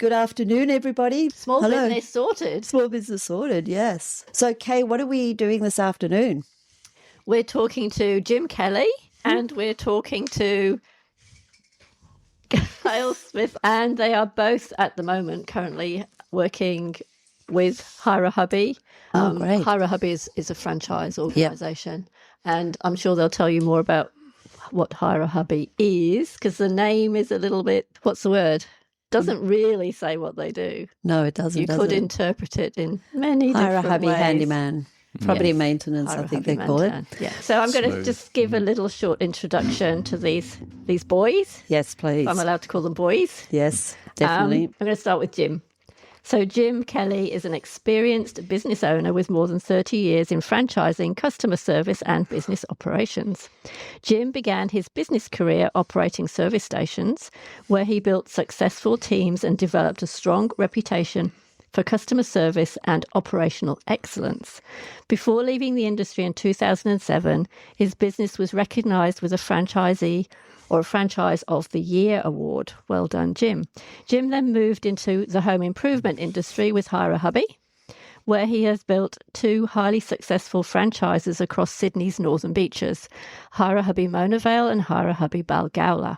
Good afternoon, everybody. Small Hello. business sorted. Small business sorted, yes. So, Kay, what are we doing this afternoon? We're talking to Jim Kelly and we're talking to Giles Smith, and they are both at the moment currently working with Hire A Hubby. Great. Hire A Hubby is a franchise organisation, and I'm sure they'll tell you more about what Hire A Hubby is, because the name is a little bit, what's the word? Doesn't really say what they do. No, it doesn't. You could interpret it in many Hire A different Hubby ways. Handyman. Property maintenance, Hire I A think Hubby they call it. maintain. Yeah. So I'm going to just give a little short introduction to these boys. Yes, please. If I'm allowed to call them boys. Yes, definitely. I'm going to start with Jim. So Jim Kelly is an experienced business owner with more than 30 years in franchising, customer service and business operations. Jim began his business career operating service stations, where he built successful teams and developed a strong reputation for customer service and operational excellence. Before leaving the industry in 2007, his business was recognised with a franchisee or a Franchise of the Year award. Well done, Jim. Jim then moved into the home improvement industry with Hire A Hubby, where he has built two highly successful franchises across Sydney's northern beaches, Hire A Hubby Vale and Hire A Hubby Balgowlah.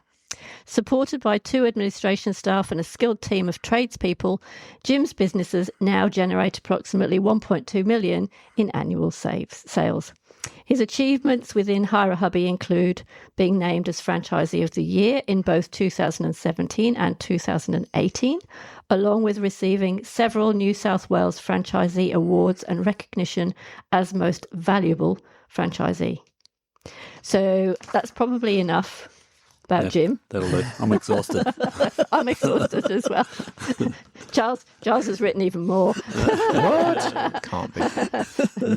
Supported by 2 administration staff and a skilled team of tradespeople, Jim's businesses now generate approximately 1.2 million in annual sales. His achievements within Hire A Hubby include being named as Franchisee of the Year in both 2017 and 2018, along with receiving several New South Wales Franchisee Awards and recognition as Most Valuable Franchisee. So that's probably enough about Jim. That'll do. I'm exhausted. I'm exhausted as well. Giles has written even more. What? Can't be.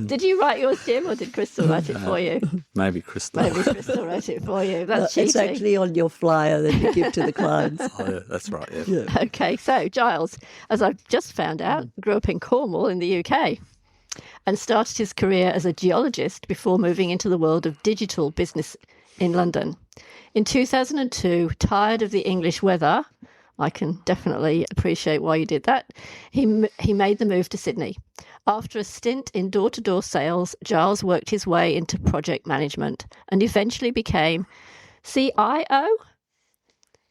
Did you write yours, Jim, or did Crystal write it for you? Maybe Crystal. Maybe Crystal wrote it for you. That's cheating. It's actually on your flyer that you give to the clients. Oh, yeah, that's right, yeah. Okay, so Giles, as I've just found out, grew up in Cornwall in the UK and started his career as a geologist before moving into the world of digital business in London. In 2002, tired of the English weather, I can definitely appreciate why you did that, he made the move to Sydney. After a stint in door-to-door sales, Giles worked his way into project management and eventually became CIO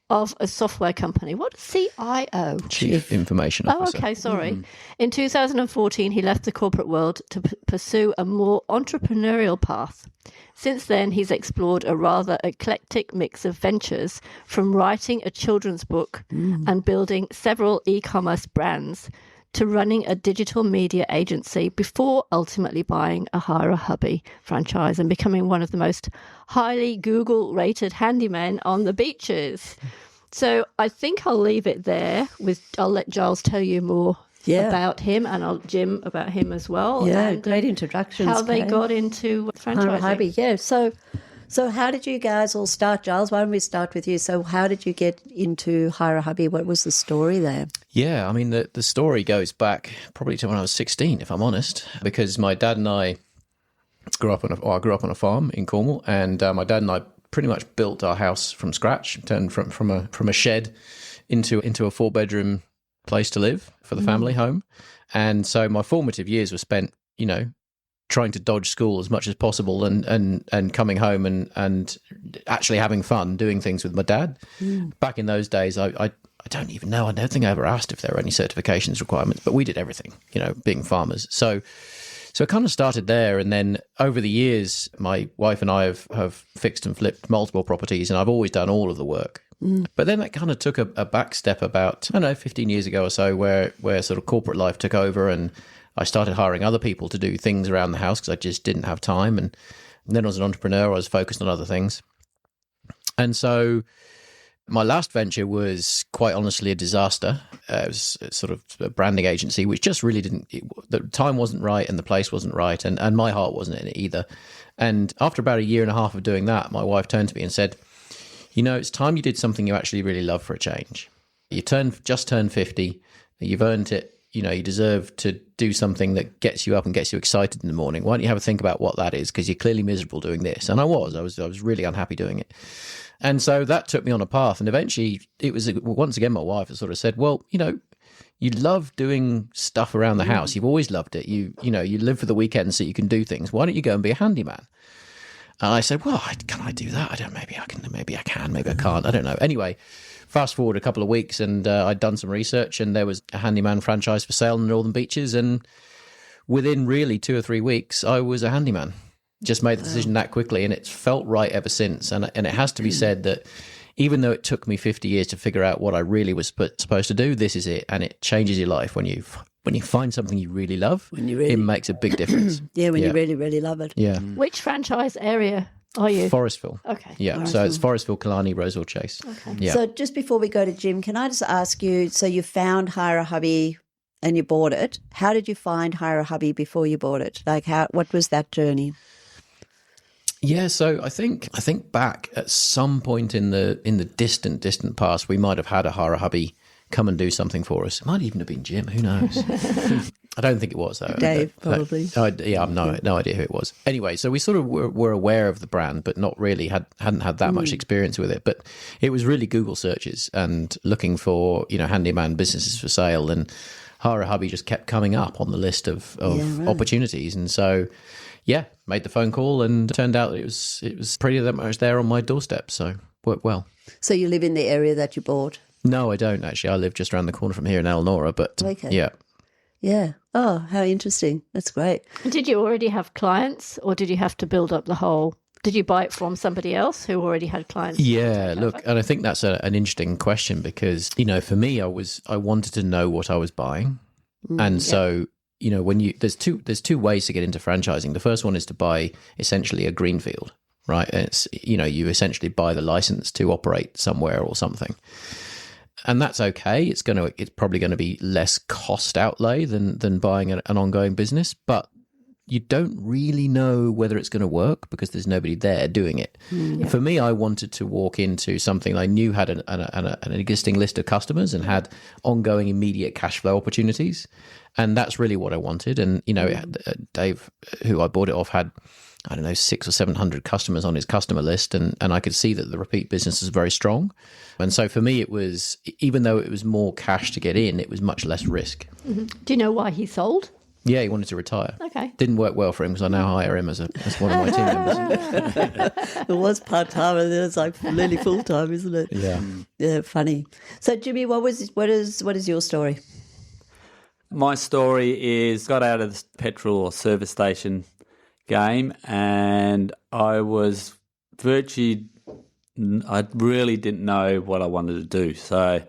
of a software company. What is CIO? Chief Information Officer. Oh, okay, sorry. In 2014, he left the corporate world to pursue a more entrepreneurial path. Since then, he's explored a rather eclectic mix of ventures, from writing a children's book and building several e-commerce brands to running a digital media agency before ultimately buying a Hire A Hubby franchise and becoming one of the most highly Google-rated handymen on the beaches. So I think I'll leave it there. I'll let Giles tell you more about him, and Jim about him as well. Yeah, and, great introductions. How they got into franchising. Hire A Hubby, yeah. So how did you guys all start, Giles? Why don't we start with you? So how did you get into Hire A Hubby? What was the story there? Yeah, I mean, the story goes back probably to when I was 16, if I'm honest, because my dad and I grew up on a farm in Cornwall, and my dad and I pretty much built our house from scratch, turned from a shed into a 4-bedroom place to live for the family home. And so my formative years were spent, trying to dodge school as much as possible and coming home and actually having fun doing things with my dad. Back in those days, I don't even know. I don't think I ever asked if there were any certifications requirements, but we did everything, being farmers. So it kind of started there. And then over the years, my wife and I have fixed and flipped multiple properties, and I've always done all of the work. But then that kind of took a back step about, 15 years ago or so, where sort of corporate life took over, and I started hiring other people to do things around the house because I just didn't have time. And then as an entrepreneur, I was focused on other things. And so my last venture was quite honestly a disaster. It was sort of a branding agency, which just really the time wasn't right and the place wasn't right. And my heart wasn't in it either. And after about 1.5 years of doing that, my wife turned to me and said, it's time you did something you actually really love for a change. You just turned 50. You've earned it. You deserve to do something that gets you up and gets you excited in the morning. Why don't you have a think about what that is? Because you're clearly miserable doing this. And I was really unhappy doing it. And so that took me on a path. And eventually it was once again my wife that sort of said, well, you love doing stuff around the house. You've always loved it. You live for the weekends so you can do things. Why don't you go and be a handyman? And I said, well, can I do that? I don't. Maybe I can. Maybe I can't. I don't know. Anyway, fast forward a couple of weeks, and I'd done some research, and there was a handyman franchise for sale in the Northern Beaches, and within really 2 or 3 weeks, I was a handyman. Just made the decision that quickly, and it's felt right ever since. And it has to be said that even though it took me 50 years to figure out what I really was supposed to do, this is it, and it changes your life when you find something you really love. It makes a big difference. When you really, really love it. Yeah. Which franchise area are you? Forestville. Okay. Yeah. So it's Forestville, Killarney, Roseville Chase. Okay. Yeah. So just before we go to Jim, can I just ask you, so you found Hire A Hubby and you bought it. How did you find Hire A Hubby before you bought it? Like what was that journey? Yeah, so I think back at some point in the distant past, we might have had a Hire A Hubby come and do something for us. It might even have been Jim. Who knows? I don't think it was though. Dave, probably. I've no idea who it was. Anyway, so we sort of were aware of the brand, but not really hadn't had that much experience with it. But it was really Google searches and looking for handyman businesses for sale, and Hire A Hubby just kept coming up on the list of opportunities, and so. Yeah, made the phone call, and turned out it was pretty much there on my doorstep, so worked well. So you live in the area that you bought? No, I don't actually. I live just around the corner from here in Elnora, but yeah. Yeah. Oh, how interesting. That's great. Did you already have clients, or did you have to build up the whole? Did you buy it from somebody else who already had clients? Yeah, look, and I think that's an interesting question because, for me, I wanted to know what I was buying. And so when there's two ways to get into franchising. The first one is to buy essentially a greenfield, right? And it's you essentially buy the license to operate somewhere or something, and that's okay. It's probably going to be less cost outlay than buying an ongoing business, but you don't really know whether it's going to work because there's nobody there doing it. For me, I wanted to walk into something I knew had an existing list of customers and had ongoing immediate cash flow opportunities. And that's really what I wanted. And, Dave, who I bought it off, had, 600 or 700 customers on his customer list. And I could see that the repeat business is very strong. And so for me, it was, even though it was more cash to get in, it was much less risk. Mm-hmm. Do you know why he sold? Yeah, he wanted to retire. Okay. Didn't work well for him because I now hire him as one of my team members. It was part-time and then it's like nearly full-time, isn't it? Yeah. Yeah, funny. So, Jimmy, what is your story? My story is got out of the petrol or service station game, and I really didn't know what I wanted to do. So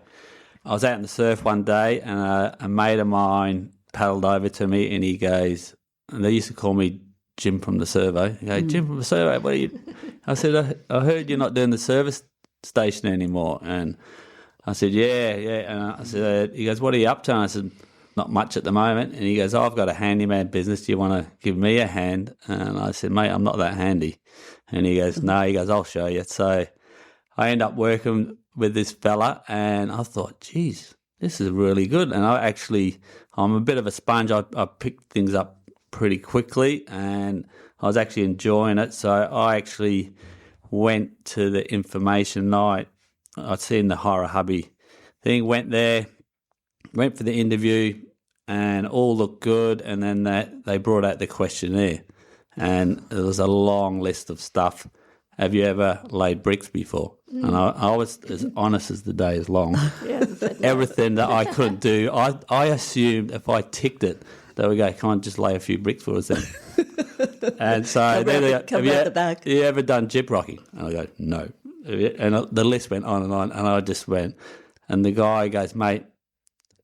I was out in the surf one day, and a mate of mine paddled over to me, and he goes, and they used to call me Jim from the servo. He goes, Jim from the servo, what are you? I said, I heard you're not doing the service station anymore. And I said, yeah. And I said, he goes, what are you up to? And I said, not much at the moment. And he goes, I've got a handyman business. Do you want to give me a hand? And I said, mate, I'm not that handy. And he goes, no. He goes, I'll show you. So I end up working with this fella, and I thought, geez, this is really good. And I'm a bit of a sponge. I picked things up pretty quickly, and I was actually enjoying it. So I actually went to the information night. I'd seen the Hire A Hubby thing, went there, went for the interview, and all looked good. And then they brought out the questionnaire, and there was a long list of stuff. Have you ever laid bricks before? And I was as honest as the day is long. Everything that I couldn't do, I assumed if I ticked it, they would go, come on, just lay a few bricks for us then. And so come out the back. You ever done gyp rocking? And I go, no. And the list went on, and I just went. And the guy goes, mate,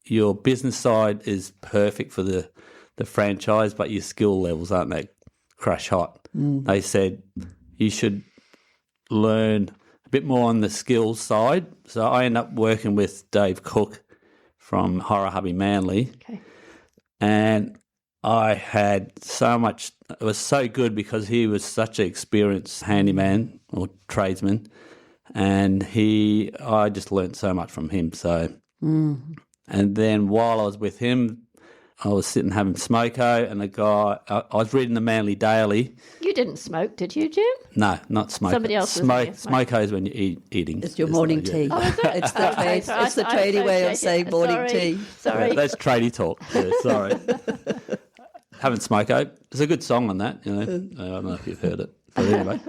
your business side is perfect for the franchise, but your skill levels aren't that crash hot. They said you should learn a bit more on the skills side. So I ended up working with Dave Cook from Hire A Hubby Manly. Okay. And I had so much, it was so good because he was such an experienced handyman or tradesman, and I just learnt so much from him. So, and then while I was with him, I was sitting having smoko, and the guy, I was reading the Manly Daily. You didn't smoke, did you, Jim? No, not smoko. Somebody else was making a smoke. Smoko is when you're eating. It's your morning tea. Oh, is it? It's the Okay, trade, so it's the tradie way of saying morning tea. Sorry. That's tradie talk. Yeah, sorry. Having smoko. There's a good song on that. I don't know if you've heard it. But anyway,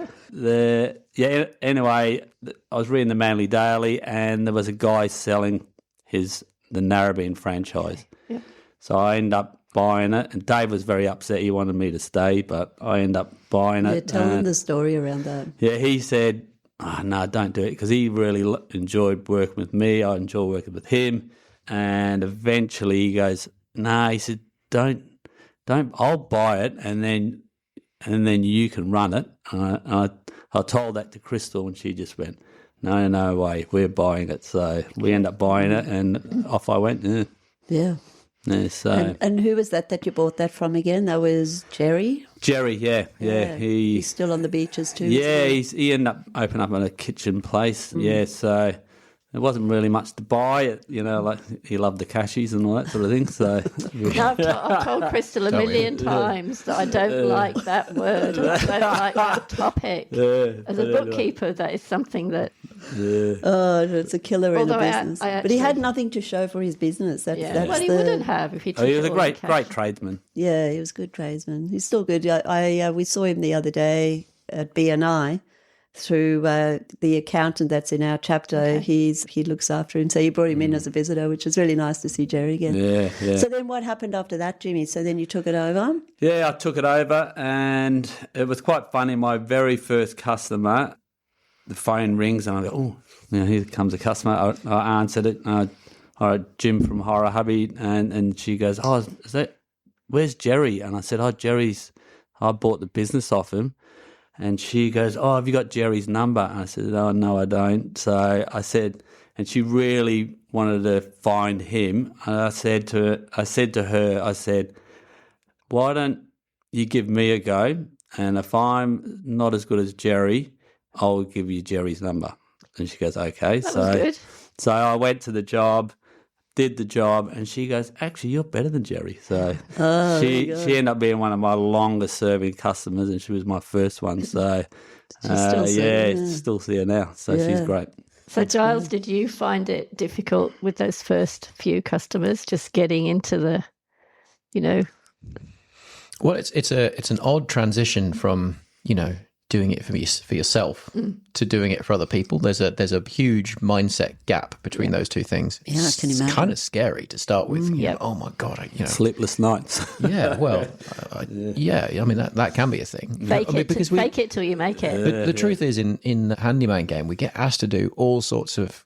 anyway, I was reading the Manly Daily, and there was a guy selling the Narrabeen franchise. Yeah. So I ended up buying it, and Dave was very upset. He wanted me to stay, but I ended up buying it. Yeah, tell them the story around that. Yeah, he said, no, don't do it, because he really enjoyed working with me. I enjoy working with him. And eventually he goes, no, he said, don't, I'll buy it, and then you can run it. I told that to Crystal, and she just went, no way, we're buying it. So we ended up buying it, and off I went. Yeah. Yeah, so. And who was that you bought that from again? That was Jerry? Jerry, yeah. He's still on the beaches too. Yeah, he ended up opening up a kitchen place. Yeah, so there wasn't really much to buy. Like he loved the cashies and all that sort of thing. So I've told Crystal a million times that I don't like that word. I don't like that topic. As a bookkeeper, that is something that... Oh, it's a killer in the Although business. But he had nothing to show for his business. That's well, he wouldn't have if he took he was it a all in great cash. tradesman. Yeah, he was a good tradesman. He's still good. We saw him the other day at BNI through the accountant that's in our chapter. Okay. He looks after him. So he brought him in as a visitor, which was really nice to see Jerry again. Yeah. So then what happened after that, Jimmy? So then you took it over? Yeah, I took it over, and it was quite funny. My very first customer, the phone rings, and I go, here comes a customer. I answered it. Jim from Hire A Hubby, and she goes, where's Jerry? And I said, I bought the business off him. And she goes, have you got Jerry's number? And I said, no, I don't. So I said, and she really wanted to find him. And I said to her, why don't you give me a go? And if I'm not as good as Jerry, I'll give you Jerry's number. And she goes, okay. That was good. So I went to the job, did the job, and she goes, actually, you're better than Jerry. So she ended up being one of my longest serving customers, and she was my first one. So still see her now. So she's great. So Giles, did you find it difficult with those first few customers, just getting into the, Well, it's an odd transition from doing it for yourself to doing it for other people. There's a huge mindset gap between those two things. Yeah, I can imagine. It's kind of scary to start with. Oh my God, Sleepless nights. Yeah, well, I mean that can be a thing. fake it till you make it? The truth is, in the handyman game, we get asked to do all sorts of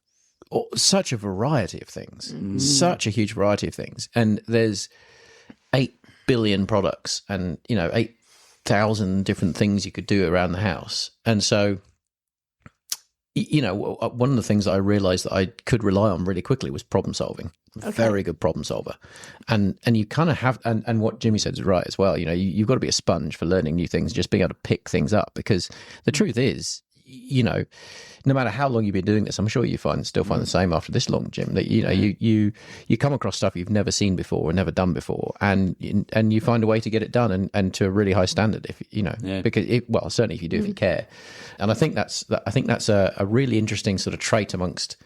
such a variety of things, such a huge variety of things, and there's 8 billion products, and 8,000 different things you could do around the house. And so, one of the things that I realized that I could rely on really quickly was problem solving. Very good problem solver. And you kind of have, and what Jimmy said is right as well. You've got to be a sponge for learning new things, just being able to pick things up, because the truth is, no matter how long you've been doing this, I'm sure you still find the same after this long, Jim, that you come across stuff you've never seen before or never done before, and you find a way to get it done and to a really high standard, because certainly if you do, if you care. And I think that's a really interesting sort of trait amongst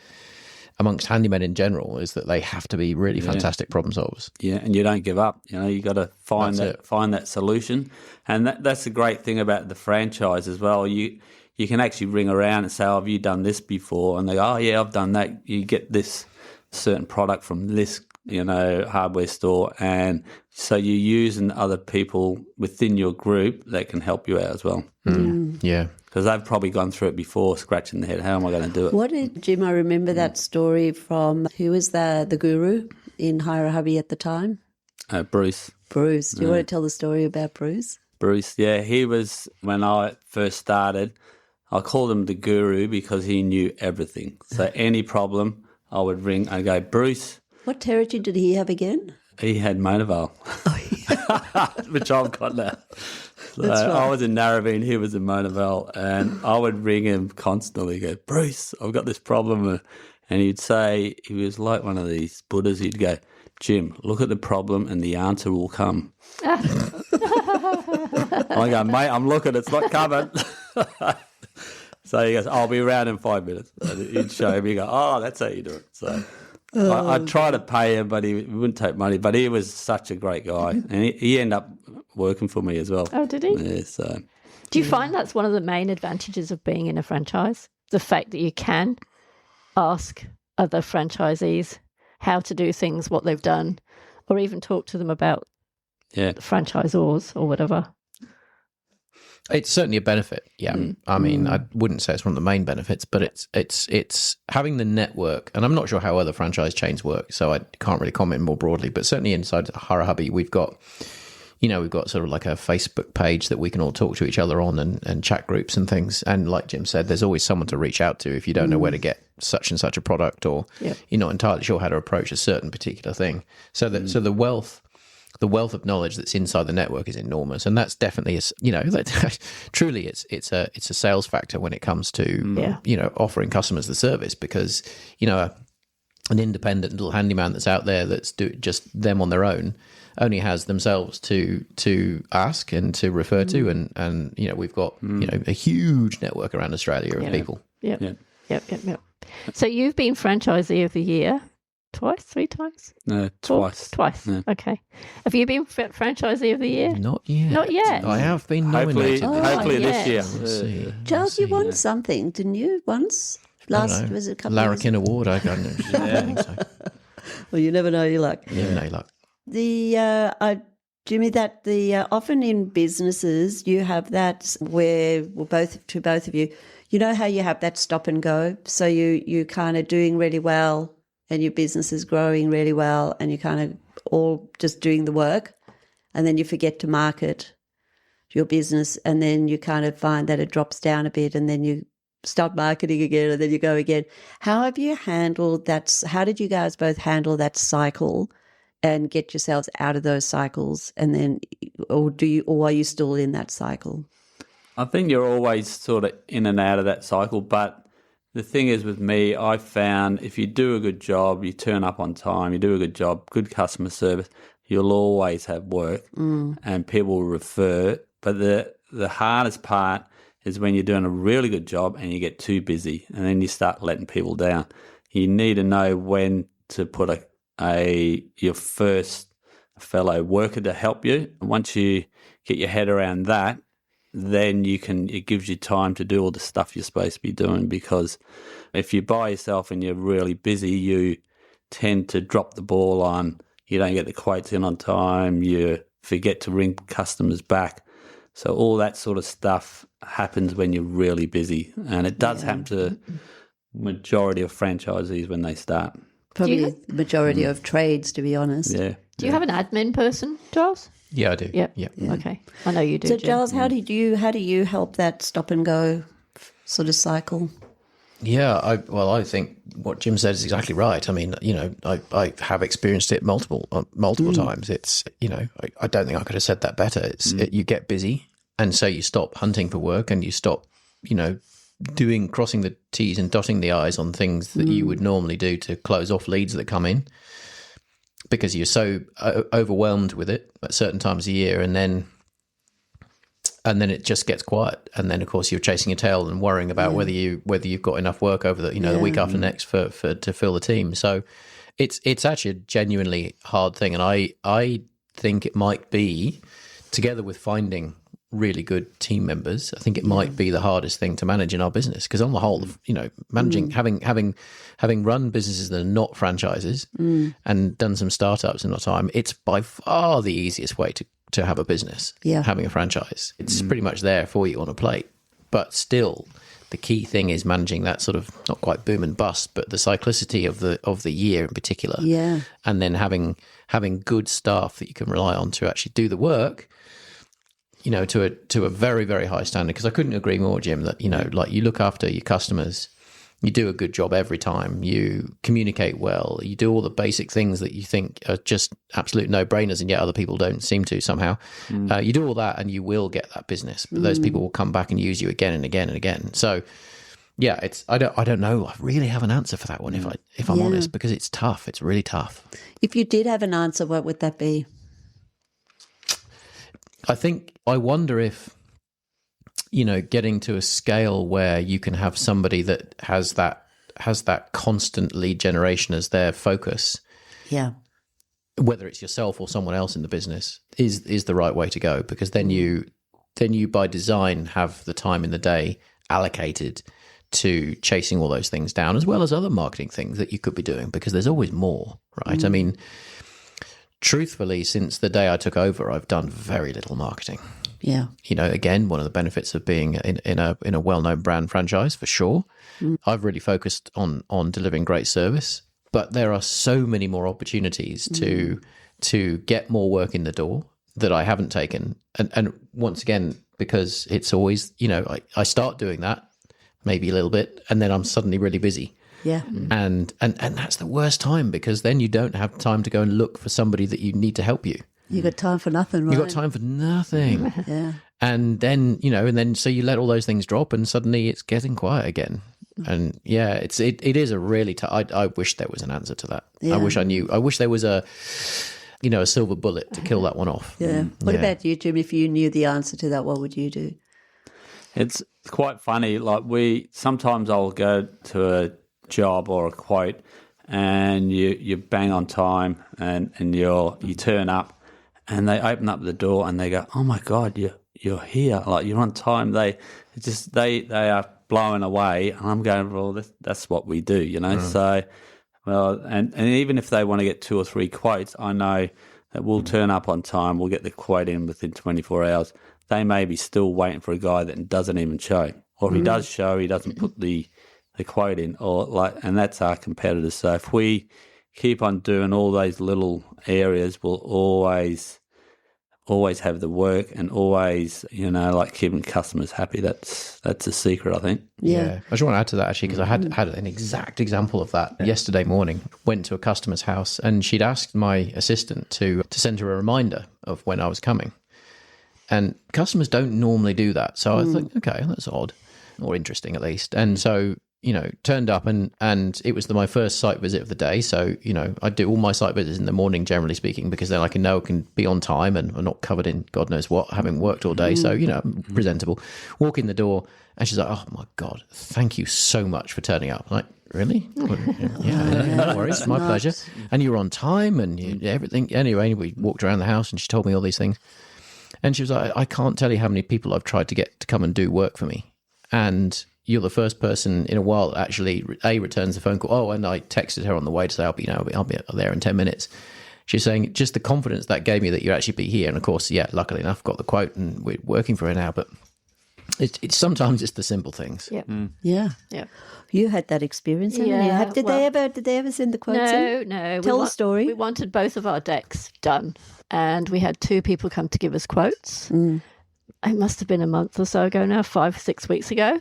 handymen in general, is that they have to be really fantastic problem solvers. Yeah, and you don't give up. You got to find that solution, and that's the great thing about the franchise as well. You can actually ring around and say, have you done this before? And they go, yeah, I've done that. You get this certain product from this, hardware store. And so you're using other people within your group that can help you out as well. Yeah. Because they've probably gone through it before, scratching their head. How am I going to do it? What did, Jim, I remember that story from, who was the guru in Hire A Hubby at the time? Bruce. Bruce. Do you want to tell the story about Bruce? Bruce, yeah. He was, when I first started, I called him the guru because he knew everything. So any problem, I would ring and go, Bruce. What territory did he have again? He had Vale, which I've got now. So That's right. I was in Narrabeen, he was in Vale, and I would ring him constantly, go, Bruce, I've got this problem. And he'd say, he was like one of these Buddhas, he'd go, Jim, look at the problem and the answer will come. I go, mate, I'm looking, it's not coming. So he goes, I'll be around in 5 minutes. And he'd show me, go, oh, that's how you do it. So I tried to pay him, but he wouldn't take money. But he was such a great guy. And he ended up working for me as well. Oh, did he? Yeah, so. Do you find that's one of the main advantages of being in a franchise? The fact that you can ask other franchisees how to do things, what they've done, or even talk to them about franchisors or whatever. It's certainly a benefit. Yeah, I mean, I wouldn't say it's one of the main benefits, but it's having the network. And I'm not sure how other franchise chains work, so I can't really comment more broadly. But certainly inside Hire A Hubby, we've got sort of like a Facebook page that we can all talk to each other on, and chat groups and things. And like Jim said, there's always someone to reach out to if you don't know where to get such and such a product, or you're not entirely sure how to approach a certain particular thing. So that so the wealth of knowledge that's inside the network is enormous, and that's definitely truly it's a sales factor when it comes to offering customers the service, because an independent little handyman that's out there that's just them on their own only has themselves to ask and to refer to, and we've got a huge network around Australia of people. Yep. So you've been franchisee of the year twice, 3 times? No, twice. Twice. Yeah. Okay. Have you been franchisee of the year? Not yet. Not yet. I have been nominated. Hopefully this year. We'll see. Giles, you won something, didn't you? Once last was it a couple of years Larrikin Award. I don't know. I think so. Well, you never know your luck. You never know your luck. Jimmy, that often in businesses you have that where both of you, you know how you have that stop and go. So you kind of doing really well, and your business is growing really well, and you kind of all just doing the work, and then you forget to market your business, and then you kind of find that it drops down a bit, and then you start marketing again, and then you go again. How have you handled that? How did you guys both handle that cycle and get yourselves out of those cycles? And then, or are you still in that cycle? I think you're always sort of in and out of that cycle, but the thing is with me, I found if you do a good job, you turn up on time, you do a good job, good customer service, you'll always have work and people will refer. But the hardest part is when you're doing a really good job and you get too busy, and then you start letting people down. You need to know when to put your first fellow worker to help you. And once you get your head around that, then it gives you time to do all the stuff you're supposed to be doing. Because if you're by yourself and you're really busy, you tend to drop the ball on, you don't get the quotes in on time, you forget to ring customers back. So all that sort of stuff happens when you're really busy. And it does happen to majority of franchisees when they start. Probably the majority of trades, to be honest. Yeah. Do you have an admin person, Giles? Yeah, I do. Yeah. Yeah. Okay. I know you do. So, Jim. Giles, how do you help that stop and go sort of cycle? Yeah, I think what Jim said is exactly right. I mean, I have experienced it multiple times. It's, I don't think I could have said that better. You get busy, and so you stop hunting for work, and you stop, crossing the T's and dotting the I's on things that you would normally do to close off leads that come in, because you're so overwhelmed with it at certain times of year, and then it just gets quiet, and then of course you're chasing your tail and worrying about whether you've got enough work over the week after next for to fill the team. So it's actually a genuinely hard thing, and I think it might be, together with finding really good team members, I think it might be the hardest thing to manage in our business, because on the whole, managing having run businesses that are not franchises and done some startups in our time, it's by far the easiest way to have a business. Having a franchise, it's pretty much there for you on a plate. But still, the key thing is managing that sort of, not quite boom and bust, but the cyclicity of the year in particular. And then having good staff that you can rely on to actually do the work, to a very, very high standard. Because I couldn't agree more, Jim, that, like, you look after your customers, you do a good job every time, you communicate well, you do all the basic things that you think are just absolute no-brainers, and yet other people don't seem to somehow. You do all that and you will get that business, but those people will come back and use you again and again and again. So yeah, it's I don't know. I really have an answer for that one if I'm honest, because it's tough. It's really tough. If you did have an answer, what would that be? I wonder if, getting to a scale where you can have somebody that has that constant lead generation as their focus, Yeah. whether it's yourself or someone else in the business, is the right way to go, because then you by design have the time in the day allocated to chasing all those things down, as well as other marketing things that you could be doing, because there's always more, right? I mean, truthfully, since the day I took over, I've done very little marketing. Yeah. Again, one of the benefits of being in a well-known brand franchise, for sure. I've really focused on delivering great service, but there are so many more opportunities to get more work in the door that I haven't taken. And once again, because it's always, I start doing that maybe a little bit, and then I'm suddenly really busy. Yeah. And that's the worst time, because then you don't have time to go and look for somebody that you need to help you. You got time for nothing, right? You got time for nothing. Yeah. And then, so you let all those things drop, and suddenly it's getting quiet again. And yeah, it is a really tough. I wish there was an answer to that. Yeah. I wish there was a silver bullet to kill that one off. Yeah. What about you, Jim? If you knew the answer to that, what would you do? It's quite funny. Like sometimes I'll go to a job or a quote, and you bang on time, and you turn up, and they open up the door and they go, "Oh my God, you're here! Like, you're on time." They are blown away, and I'm going, "Well, that's what we do," So, well, and even if they want to get 2 or 3 quotes, I know that we'll turn up on time. We'll get the quote in within 24 hours. They may be still waiting for a guy that doesn't even show, or if he does show, he doesn't put the quote in, and that's our competitors. So if we keep on doing all those little areas, we'll always have the work, and always, keeping customers happy. That's a secret, I think. Yeah. I just want to add to that, actually, because I had an exact example of that yesterday morning. Went to a customer's house, and she'd asked my assistant to send her a reminder of when I was coming. And customers don't normally do that. So I thought, okay, that's odd, or interesting at least. And so, turned up, and it was my first site visit of the day. So, I do all my site visits in the morning, generally speaking, because then I can be on time and I'm not covered in God knows what, having worked all day. So, presentable. Walk in the door, and she's like, "Oh my God, thank you so much for turning up." I'm like, "Really?" Yeah, no worries, my pleasure. And you were on time, and everything. Anyway, we walked around the house, and she told me all these things. And she was like, "I can't tell you how many people I've tried to get to come and do work for me. And you're the first person in a while that actually, returns the phone call." Oh, and I texted her on the way to say, I'll be there in 10 minutes. She's saying, just the confidence that gave me that you'd actually be here. And of course, luckily enough, got the quote, and we're working for her now. But it's sometimes it's the simple things. Yeah. Yeah. Yeah. You had that experience, haven't you? Did they ever send the quotes in? No. Tell the story. We wanted both of our decks done, and we had 2 people come to give us quotes. It must have been a month or so ago now, 5 or 6 weeks ago.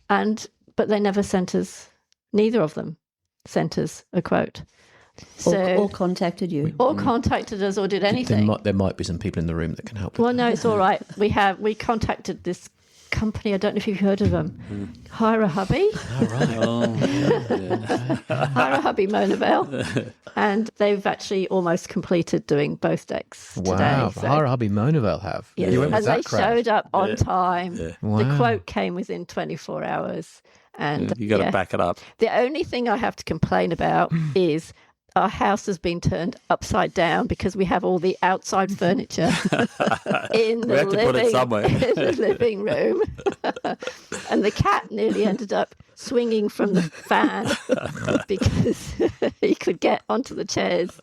But they never sent us, neither of them sent us a quote. So, or contacted you. Or contacted us, or did anything. There might be some people in the room that can help. Well, no, it's all right. We contacted this company. I don't know if you've heard of them. Hire A Hubby. Hire A Hubby, Mona Vale. And they've actually almost completed doing both decks today. Wow, So, Hire A Hubby Mona Vale have. yes, You went with and that they crowd. showed up on time. Yeah. Wow. The quote came within 24 hours. And You got to back it up. the only thing I have to complain about is our house has been turned upside down because we have all the outside furniture in We have to put it somewhere. in the living room. And the cat nearly ended up swinging from the fan because he could get onto the chairs.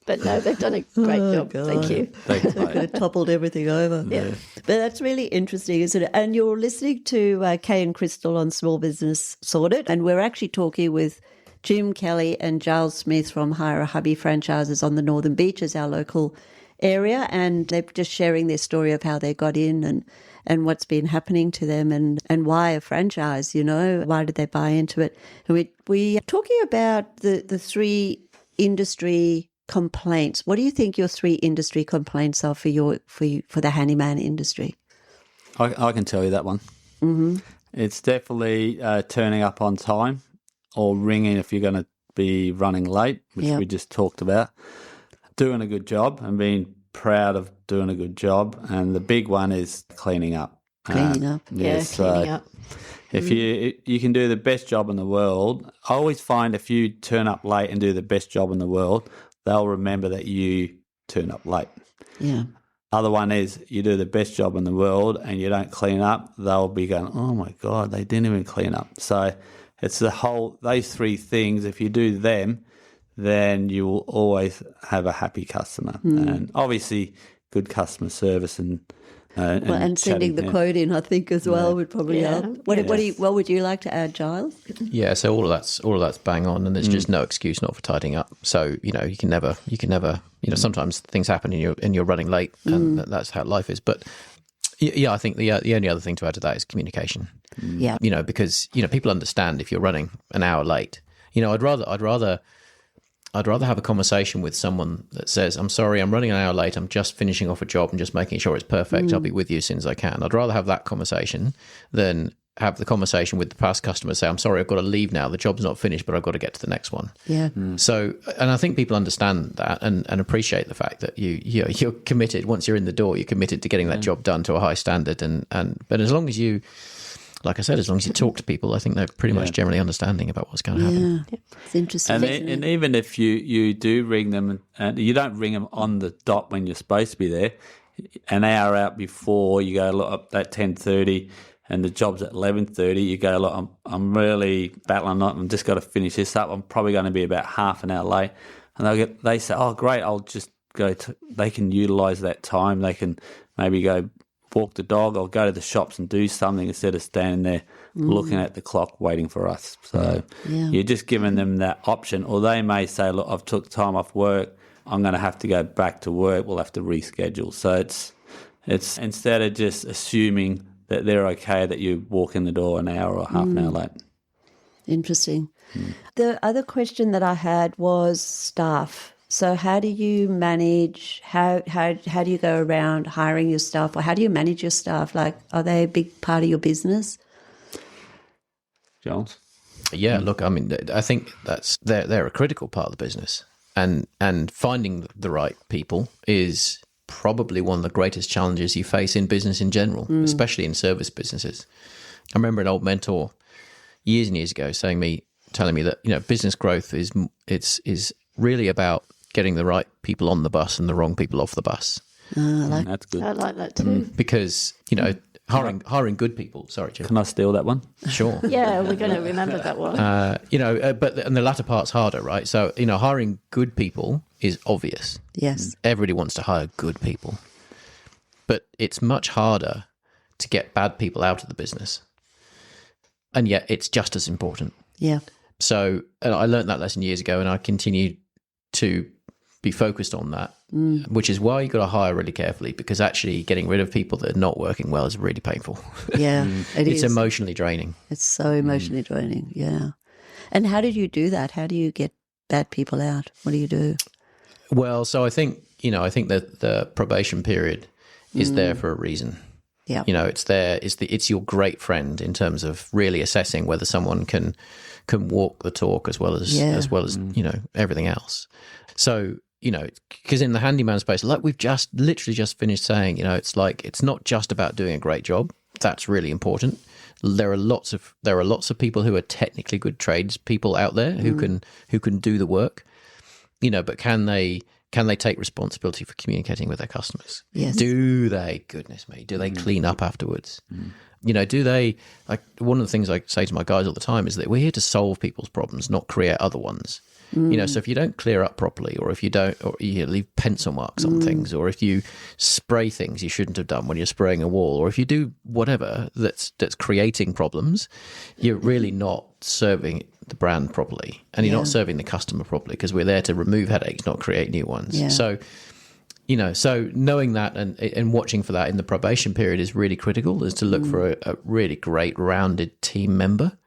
But no, they've done a great job. God. Thank you. Thanks, Could mate. have toppled everything over. Yeah. But that's really interesting, isn't it? And you're listening to Kay and Crystal on Small Business Sorted, and we're actually talking with Jim Kelly and Giles Smith from Hire A Hubby Franchises on the Northern Beaches, our local area, and they're just sharing their story of how they got in and what's been happening to them and why a franchise, why did they buy into it. And we are talking about the 3 industry complaints. What do you think your 3 industry complaints are for the handyman industry? I can tell you that one. It's definitely turning up on time or ringing if you're going to be running late, which we just talked about. Doing a good job and being proud of doing a good job. And the big one is cleaning up. Cleaning up. Cleaning up. If you can do the best job in the world, I always find if you turn up late and do the best job in the world, they'll remember that you turn up late. Yeah. Other one is you do the best job in the world and you don't clean up, they'll be going, oh my God, they didn't even clean up. So it's those three things, if you do them, then you will always have a happy customer. And obviously good customer service and sending the quote in, I think, as well would probably help. What would you like to add, Giles? Yeah, so all of that's bang on, and there's just no excuse not for tidying up. So you can never, sometimes things happen and you're running late, and that's how life is. But I think the only other thing to add to that is communication. Yeah, because people understand if you're running an hour late. I'd rather have a conversation with someone that says, I'm sorry, I'm running an hour late. I'm just finishing off a job and just making sure it's perfect. I'll be with you as soon as I can. I'd rather have that conversation than have the conversation with the past customer, say, I'm sorry, I've got to leave now. The job's not finished, but I've got to get to the next one. Yeah. So, and I think people understand that and appreciate the fact that you're committed. Once you're in the door, you're committed to getting that job done to a high standard. But as long as you, like I said, as long as you talk to people, I think they're pretty much generally understanding about what's going to happen. Yeah, it's interesting. And even if you do ring them, and you don't ring them on the dot when you're supposed to be there, an hour out before, you go, look, at 10:30 and the job's at 11:30, you go, look, I'm really battling on, I've just got to finish this up. I'm probably going to be about half an hour late. And they say, oh, great, I'll just go they can utilise that time. They can maybe go walk the dog or go to the shops and do something instead of standing there looking at the clock waiting for us. So you're just giving them that option. Or they may say, look, I've took time off work, I'm going to have to go back to work, we'll have to reschedule. So it's instead of just assuming that they're okay that you walk in the door an hour or half an hour late. Interesting. The other question that I had was staff. So how do you manage, how do you go around hiring your staff, or how do you manage your staff? Like, are they a big part of your business? Giles? Yeah, look, I mean, I think they're a critical part of the business. And finding the right people is probably one of the greatest challenges you face in business in general, especially in service businesses. I remember an old mentor years and years ago telling me that business growth is really about getting the right people on the bus and the wrong people off the bus. That's good. I like that too. Because hiring good people. Sorry, Jim. Can I steal that one? Sure. Yeah, we're going to remember that one. But the latter part's harder, right? So hiring good people is obvious. Yes. Everybody wants to hire good people, but it's much harder to get bad people out of the business, and yet it's just as important. Yeah. So I learned that lesson years ago, and I continue to be focused on that, which is why you got to hire really carefully, because actually getting rid of people that are not working well is really painful. Yeah, It's emotionally draining. It's so emotionally draining, yeah. And how did you do that? How do you get bad people out? What do you do? Well, so I think that the probation period is there for a reason. Yeah. It's there. It's your great friend in terms of really assessing whether someone can walk the talk as well as everything else. So because in the handyman space, like we've literally just finished saying, it's not just about doing a great job. That's really important. There are lots of people who are technically good tradespeople out there who can do the work. But can they take responsibility for communicating with their customers? Yes. Do they? Goodness me. Do they clean up afterwards? Do they, like, one of the things I say to my guys all the time is that we're here to solve people's problems, not create other ones. So if you don't clear up properly, or if you leave pencil marks on things, or if you spray things you shouldn't have done when you're spraying a wall, or if you do whatever that's creating problems, you're really not serving the brand properly, and you're not serving the customer properly, because we're there to remove headaches, not create new ones. Yeah. So knowing that and watching for that in the probation period is really critical, is to look for a really great rounded team member.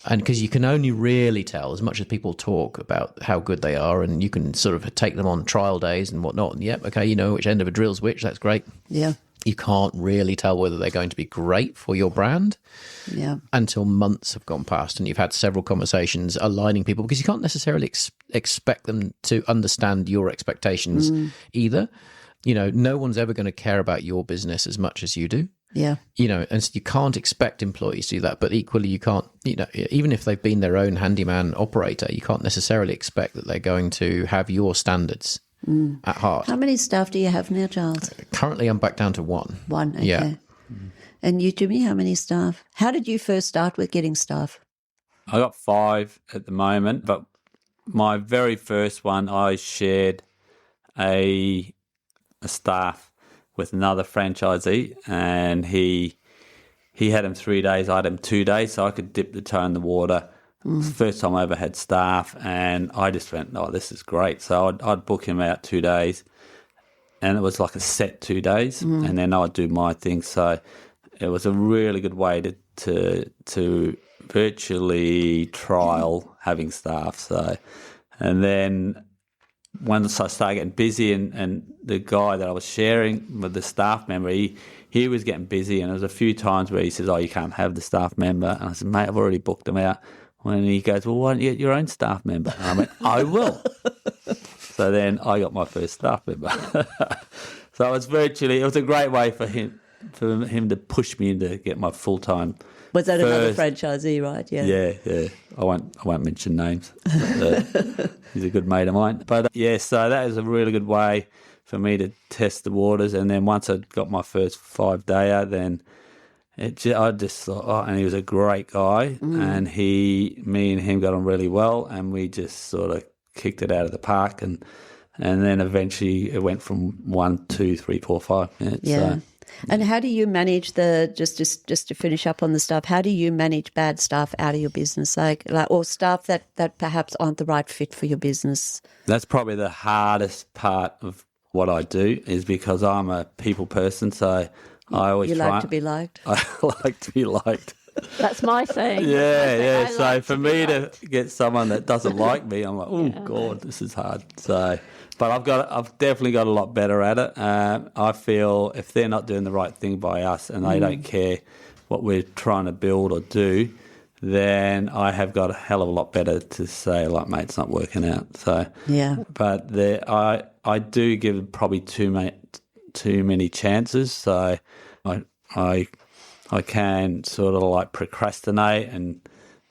And because you can only really tell, as much as people talk about how good they are, and you can sort of take them on trial days and whatnot, and which end of a drill's which, that's great. Yeah. you can't really tell whether they're going to be great for your brand Yeah. until months have gone past and you've had several conversations aligning people, because you can't necessarily expect them to understand your expectations either. You know, no one's ever going to care about your business as much as you do. Yeah. You know, and so you can't expect employees to do that, but equally you can't, you know, even if they've been their own handyman operator, you can't necessarily expect that they're going to have your standards at heart. How many staff do you have now, Giles? Currently, I'm back down to one. One, okay. Yeah. And you, Jimmy, how many staff? How did you first start with getting staff? I got 5 at the moment, but my very first one, I shared a staff with another franchisee, and he had him 3 days, I had him 2 days, so I could dip the toe in the water. It's the first time I ever had staff, and I just went, oh, this is great. So I'd book him out 2 days, and it was like a set 2 days, and then I'd do my thing. So it was a really good way to virtually trial having staff. So, and then once I started getting busy, and the guy that I was sharing with, the staff member, he was getting busy, and there was a few times where he says, oh, you can't have the staff member. And I said, mate, I've already booked them out. And he goes, well, why don't you get your own staff member? And I went, I will. So then I got my first staff member. So it was a great way for him to push me into get my full-time. Was that another franchisee, right? Yeah. Yeah. I won't mention names. But, he's a good mate of mine. But so that was a really good way for me to test the waters. And then once I got my first 5-dayer, then I just thought, oh, and he was a great guy, and me and him got on really well, and we just sort of kicked it out of the park, and then eventually it went from 1, 2, 3, 4, 5. Yeah. And how do you manage just to finish up on the staff, how do you manage bad staff out of your business, like or staff that perhaps aren't the right fit for your business? That's probably the hardest part of what I do, is because I'm a people person, so I always like to be liked. I like to be liked. That's my saying. Yeah. So for me to get someone that doesn't like me, I'm like, oh God, this is hard. So, but I've definitely got a lot better at it. I feel if they're not doing the right thing by us and they don't care what we're trying to build or do, then I have got a hell of a lot better to say, like, mate, it's not working out. So yeah. But I do give probably too many chances. So I can sort of like procrastinate,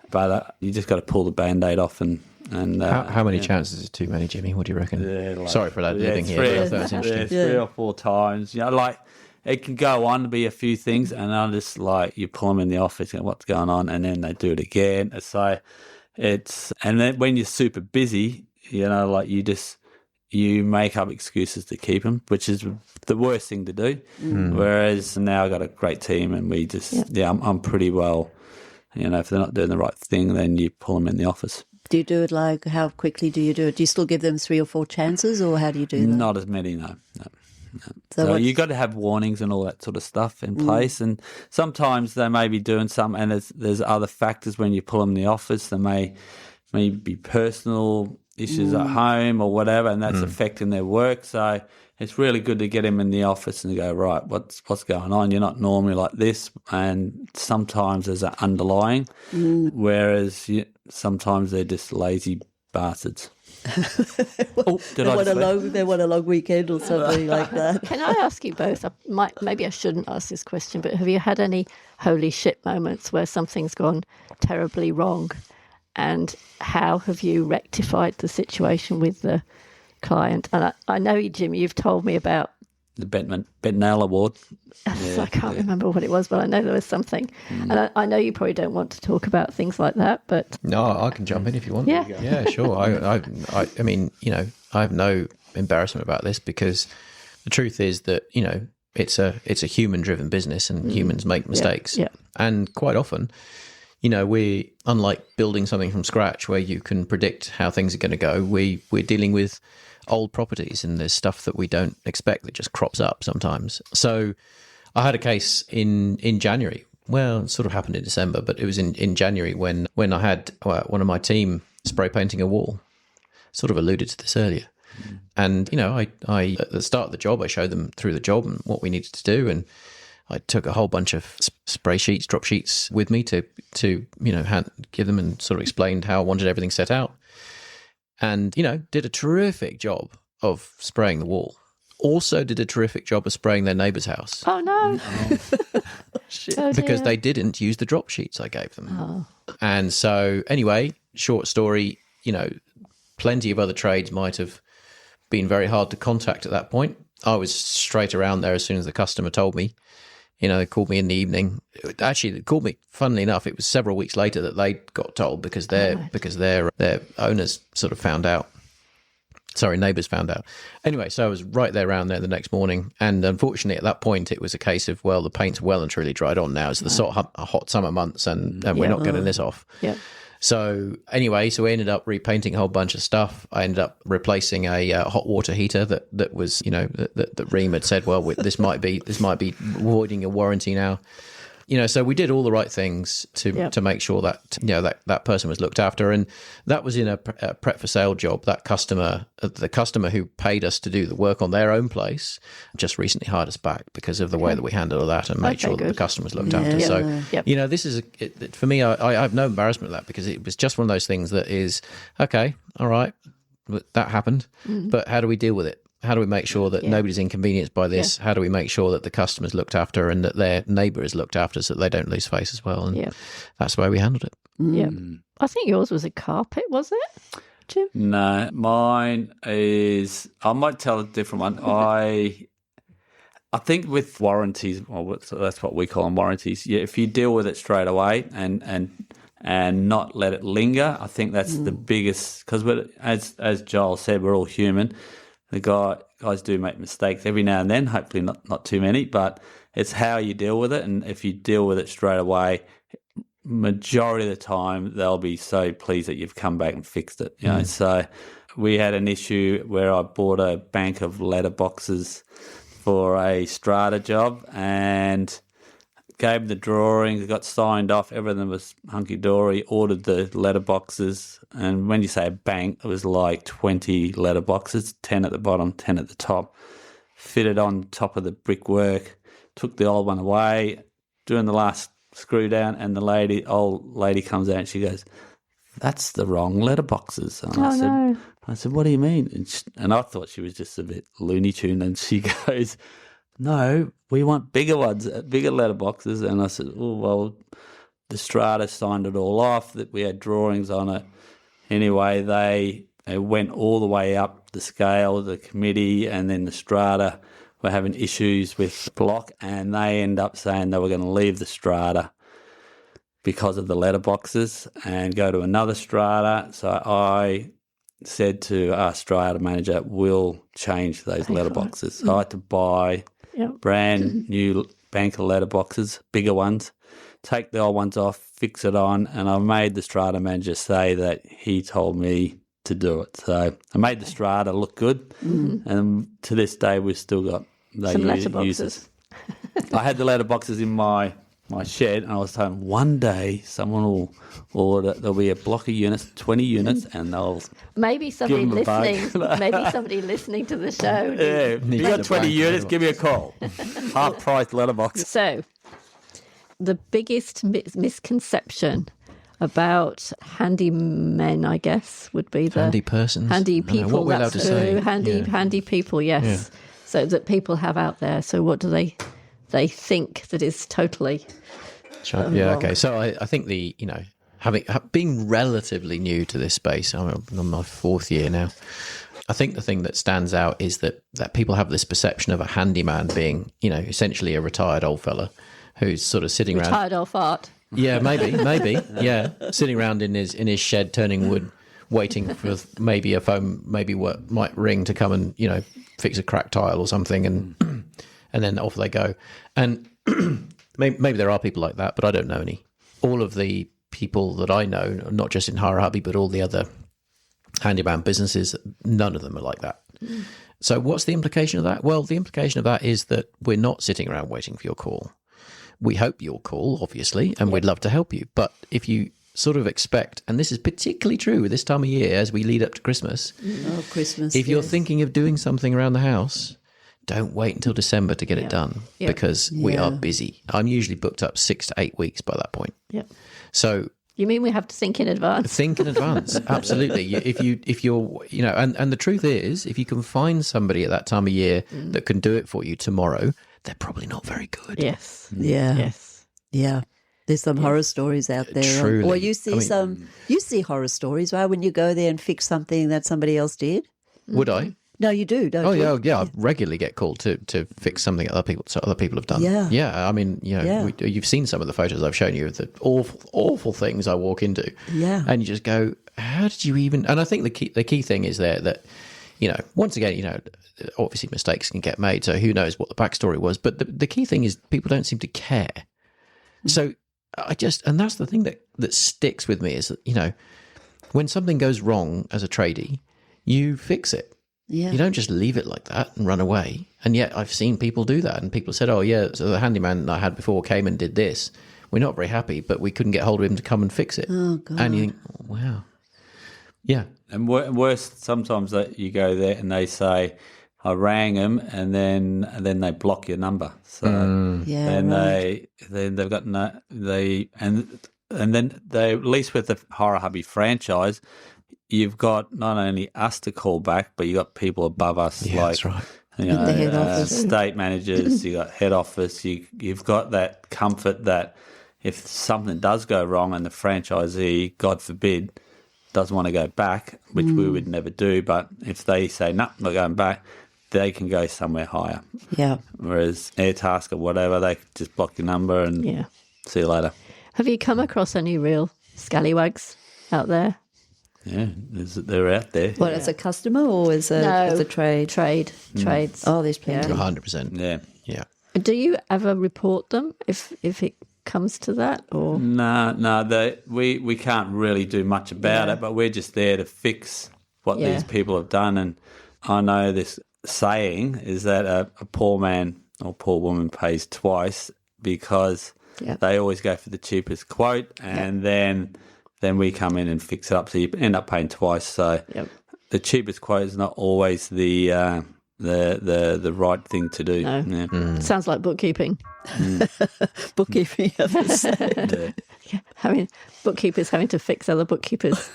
but you just got to pull the Band-Aid off and how many chances is too many, Jimmy? What do you reckon? Yeah, Sorry for that living here. But I thought that was interesting. 3 or 4 times. You know, like it can go on to be a few things, and I'm just like, you pull them in the office and what's going on, and then they do it again. So and then when you're super busy, you know, like you make up excuses to keep them, which is the worst thing to do. Whereas now I've got a great team, and we just, I'm pretty well, you know, if they're not doing the right thing, then you pull them in the office. Do you do it like, how quickly do you do it? Do you still give them 3 or 4 chances, or how do you do that? Not as many, no. So you got to have warnings and all that sort of stuff in place. And sometimes they may be doing something, and there's other factors when you pull them in the office. There may be personal issues at home or whatever, and that's affecting their work. So it's really good to get them in the office and go, right, what's going on? You're not normally like this, and sometimes there's an underlying, whereas sometimes they're just lazy bastards. They want a long weekend or something like that. Can I ask you both? Maybe I shouldn't ask this question, but have you had any holy shit moments where something's gone terribly wrong? And how have you rectified the situation with the client? And I know, Jim, you've told me about the Bentnell Award. I can't remember what it was, but I know there was something. And I know you probably don't want to talk about things like that, but no, I can jump in if you want. Yeah, sure. I mean, you know, I have no embarrassment about this, because the truth is that, you know, it's a human-driven business, and humans make mistakes, and quite often, you know, unlike building something from scratch where you can predict how things are going to go, we're dealing with old properties, and there's stuff that we don't expect that just crops up sometimes. So I had a case in January. Well, it sort of happened in December, but it was in January when I had one of my team spray painting a wall. Sort of alluded to this earlier. And, I at the start of the job, I showed them through the job and what we needed to do. And I took a whole bunch of spray sheets, drop sheets with me to give them and sort of explained how I wanted everything set out. And, did a terrific job of spraying the wall. Also did a terrific job of spraying their neighbour's house. Oh, no. Because they didn't use the drop sheets I gave them. Oh. And so, anyway, short story, plenty of other trades might have been very hard to contact at that point. I was straight around there as soon as the customer told me. They called me in the evening. Actually, they called me, funnily enough, it was several weeks later that they got told because their owners sort of found out. Sorry, neighbours found out. Anyway, so I was right there around there the next morning. And unfortunately, at that point, it was a case of, well, the paint's well and truly dried on now. It's the sort of hot summer months and we're not getting this off. Yeah. So anyway, we ended up repainting a whole bunch of stuff. I ended up replacing a hot water heater that was, that Reem had said, well, this might be voiding a warranty now. So we did all the right things to make sure that that person was looked after, and that was in a prep for sale job. That the customer who paid us to do the work on their own place, just recently hired us back because of the way that we handled that and made sure that the customer was looked after. So this is for me. I have no embarrassment with that because it was just one of those things that is okay. All right, that happened, but how do we deal with it? How do we make sure that nobody's inconvenienced by this? How do we make sure that the customer's looked after and that their neighbour is looked after so that they don't lose face as well? And that's the way we handled it. Yeah. I think yours was a carpet, was it, Jim? No, mine is, I might tell a different one. I think with warranties, well, that's what we call them, warranties. Yeah, if you deal with it straight away and not let it linger, I think that's the biggest, because as Giles said, we're all human. The guys do make mistakes every now and then, hopefully not too many, but it's how you deal with it. And if you deal with it straight away, majority of the time, they'll be so pleased that you've come back and fixed it. So we had an issue where I bought a bank of letterboxes for a strata job and gave them the drawings, got signed off, everything was hunky-dory, ordered the letterboxes, and when you say a bank, it was like 20 letterboxes, 10 at the bottom, 10 at the top, fitted on top of the brickwork, took the old one away, doing the last screw down, and the old lady comes out and she goes, "That's the wrong letterboxes." And I said, "What do you mean?" And I thought she was just a bit Looney Tune, and she goes, "No, we want bigger ones, bigger letterboxes." And I said, "Oh, well, the strata signed it all off, that we had drawings on it." Anyway, they went all the way up the scale, the committee, and then the strata were having issues with block, and they end up saying they were going to leave the strata because of the letterboxes and go to another strata. So I said to our strata manager, "We'll change those letterboxes." So I had to buy brand new bank of letterboxes, bigger ones, take the old ones off, fix it on, and I made the strata manager say that he told me to do it. So I made the strata look good, and to this day we've still got some letterboxes. I had the letterboxes in my shed, and I was told one day someone will order, there'll be a block of units, 20 units, and they'll maybe somebody give 'em a listening. bug. Maybe somebody listening to the show. Yeah, if you got 20 units, give me a call. Half price letterbox. So, the biggest misconception about handymen, I guess, would be the Handy persons. handy I don't know, people. what we're allowed That's to say. handy people. Yes. Yeah. So that people have out there. So what do they think that is totally Sure. Yeah. Okay. So I think being relatively new to this space, I'm on my 4th year now. I think the thing that stands out is that people have this perception of a handyman being, essentially a retired old fella who's sort of sitting around. retired old fart. Yeah, maybe. Yeah, sitting around in his shed turning wood, waiting for maybe a phone, maybe what might ring to come and fix a cracked tile or something, and then off they go. And maybe there are people like that, but I don't know any. All of the people that I know, not just in Hire A Hubby, but all the other handyman businesses, none of them are like that. So what's the implication of that? Well, the implication of that is that we're not sitting around waiting for your call. We hope you'll call, obviously, and we'd love to help you. But if you sort of expect, and this is particularly true this time of year as we lead up to Christmas. Oh, Christmas. If you're yes. thinking of doing something around the house, don't wait until December to get it done because we are busy. I'm usually booked up 6 to 8 weeks by that point. Yep. So You mean we have to think in advance? think in advance. Absolutely. If you're, and the truth is, if you can find somebody at that time of year that can do it for you tomorrow, they're probably not very good. Yes. Yeah. Yes. Yeah. There's some horror stories out there. Truly. Or you see you see horror stories, right? When you go there and fix something that somebody else did. Would I? No, you do, don't you? Yeah. I regularly get called to fix something other people have done. Yeah. I mean, you've seen some of the photos I've shown you of the awful things I walk into. Yeah. And you just go, how did you even? And I think the key thing is there that, once again, obviously mistakes can get made. So who knows what the backstory was? But the key thing is people don't seem to care. So and that's the thing that sticks with me is that, when something goes wrong as a tradie, you fix it. Yeah. You don't just leave it like that and run away. And yet I've seen people do that. And people said, oh, yeah, so the handyman I had before came and did this. We're not very happy, but we couldn't get hold of him to come and fix it. Oh, God. And you think, wow. Yeah. And worse, sometimes that you go there and they say, I rang them, and then they block your number. So Yeah, then right. they've got and then they, at least with the Hire A Hubby franchise, you've got not only us to call back, but you got people above us, Yeah, like that's right. you know, the head office. estate managers. You got head office. You've got that comfort that if something does go wrong and the franchisee, God forbid, doesn't want to go back, which we would never do, but if they say no, not going back, they can go somewhere higher. Yeah. Whereas Airtask or whatever, they can just block your number and see you later. Have you come across any real scallywags out there? Yeah, they're out there. What, as a customer or as a trade? Trades. Oh, there's plenty. 100%. Yeah. Yeah. Do you ever report them if it comes to that? Or No, we can't really do much about it, but we're just there to fix what these people have done. And I know this saying is that a poor man or poor woman pays twice because they always go for the cheapest quote, and then we come in and fix it up. So you end up paying twice. So the cheapest quote is not always the right thing to do. No. Yeah. Sounds like bookkeeping. Bookkeeping, bookkeepers having to fix other bookkeepers.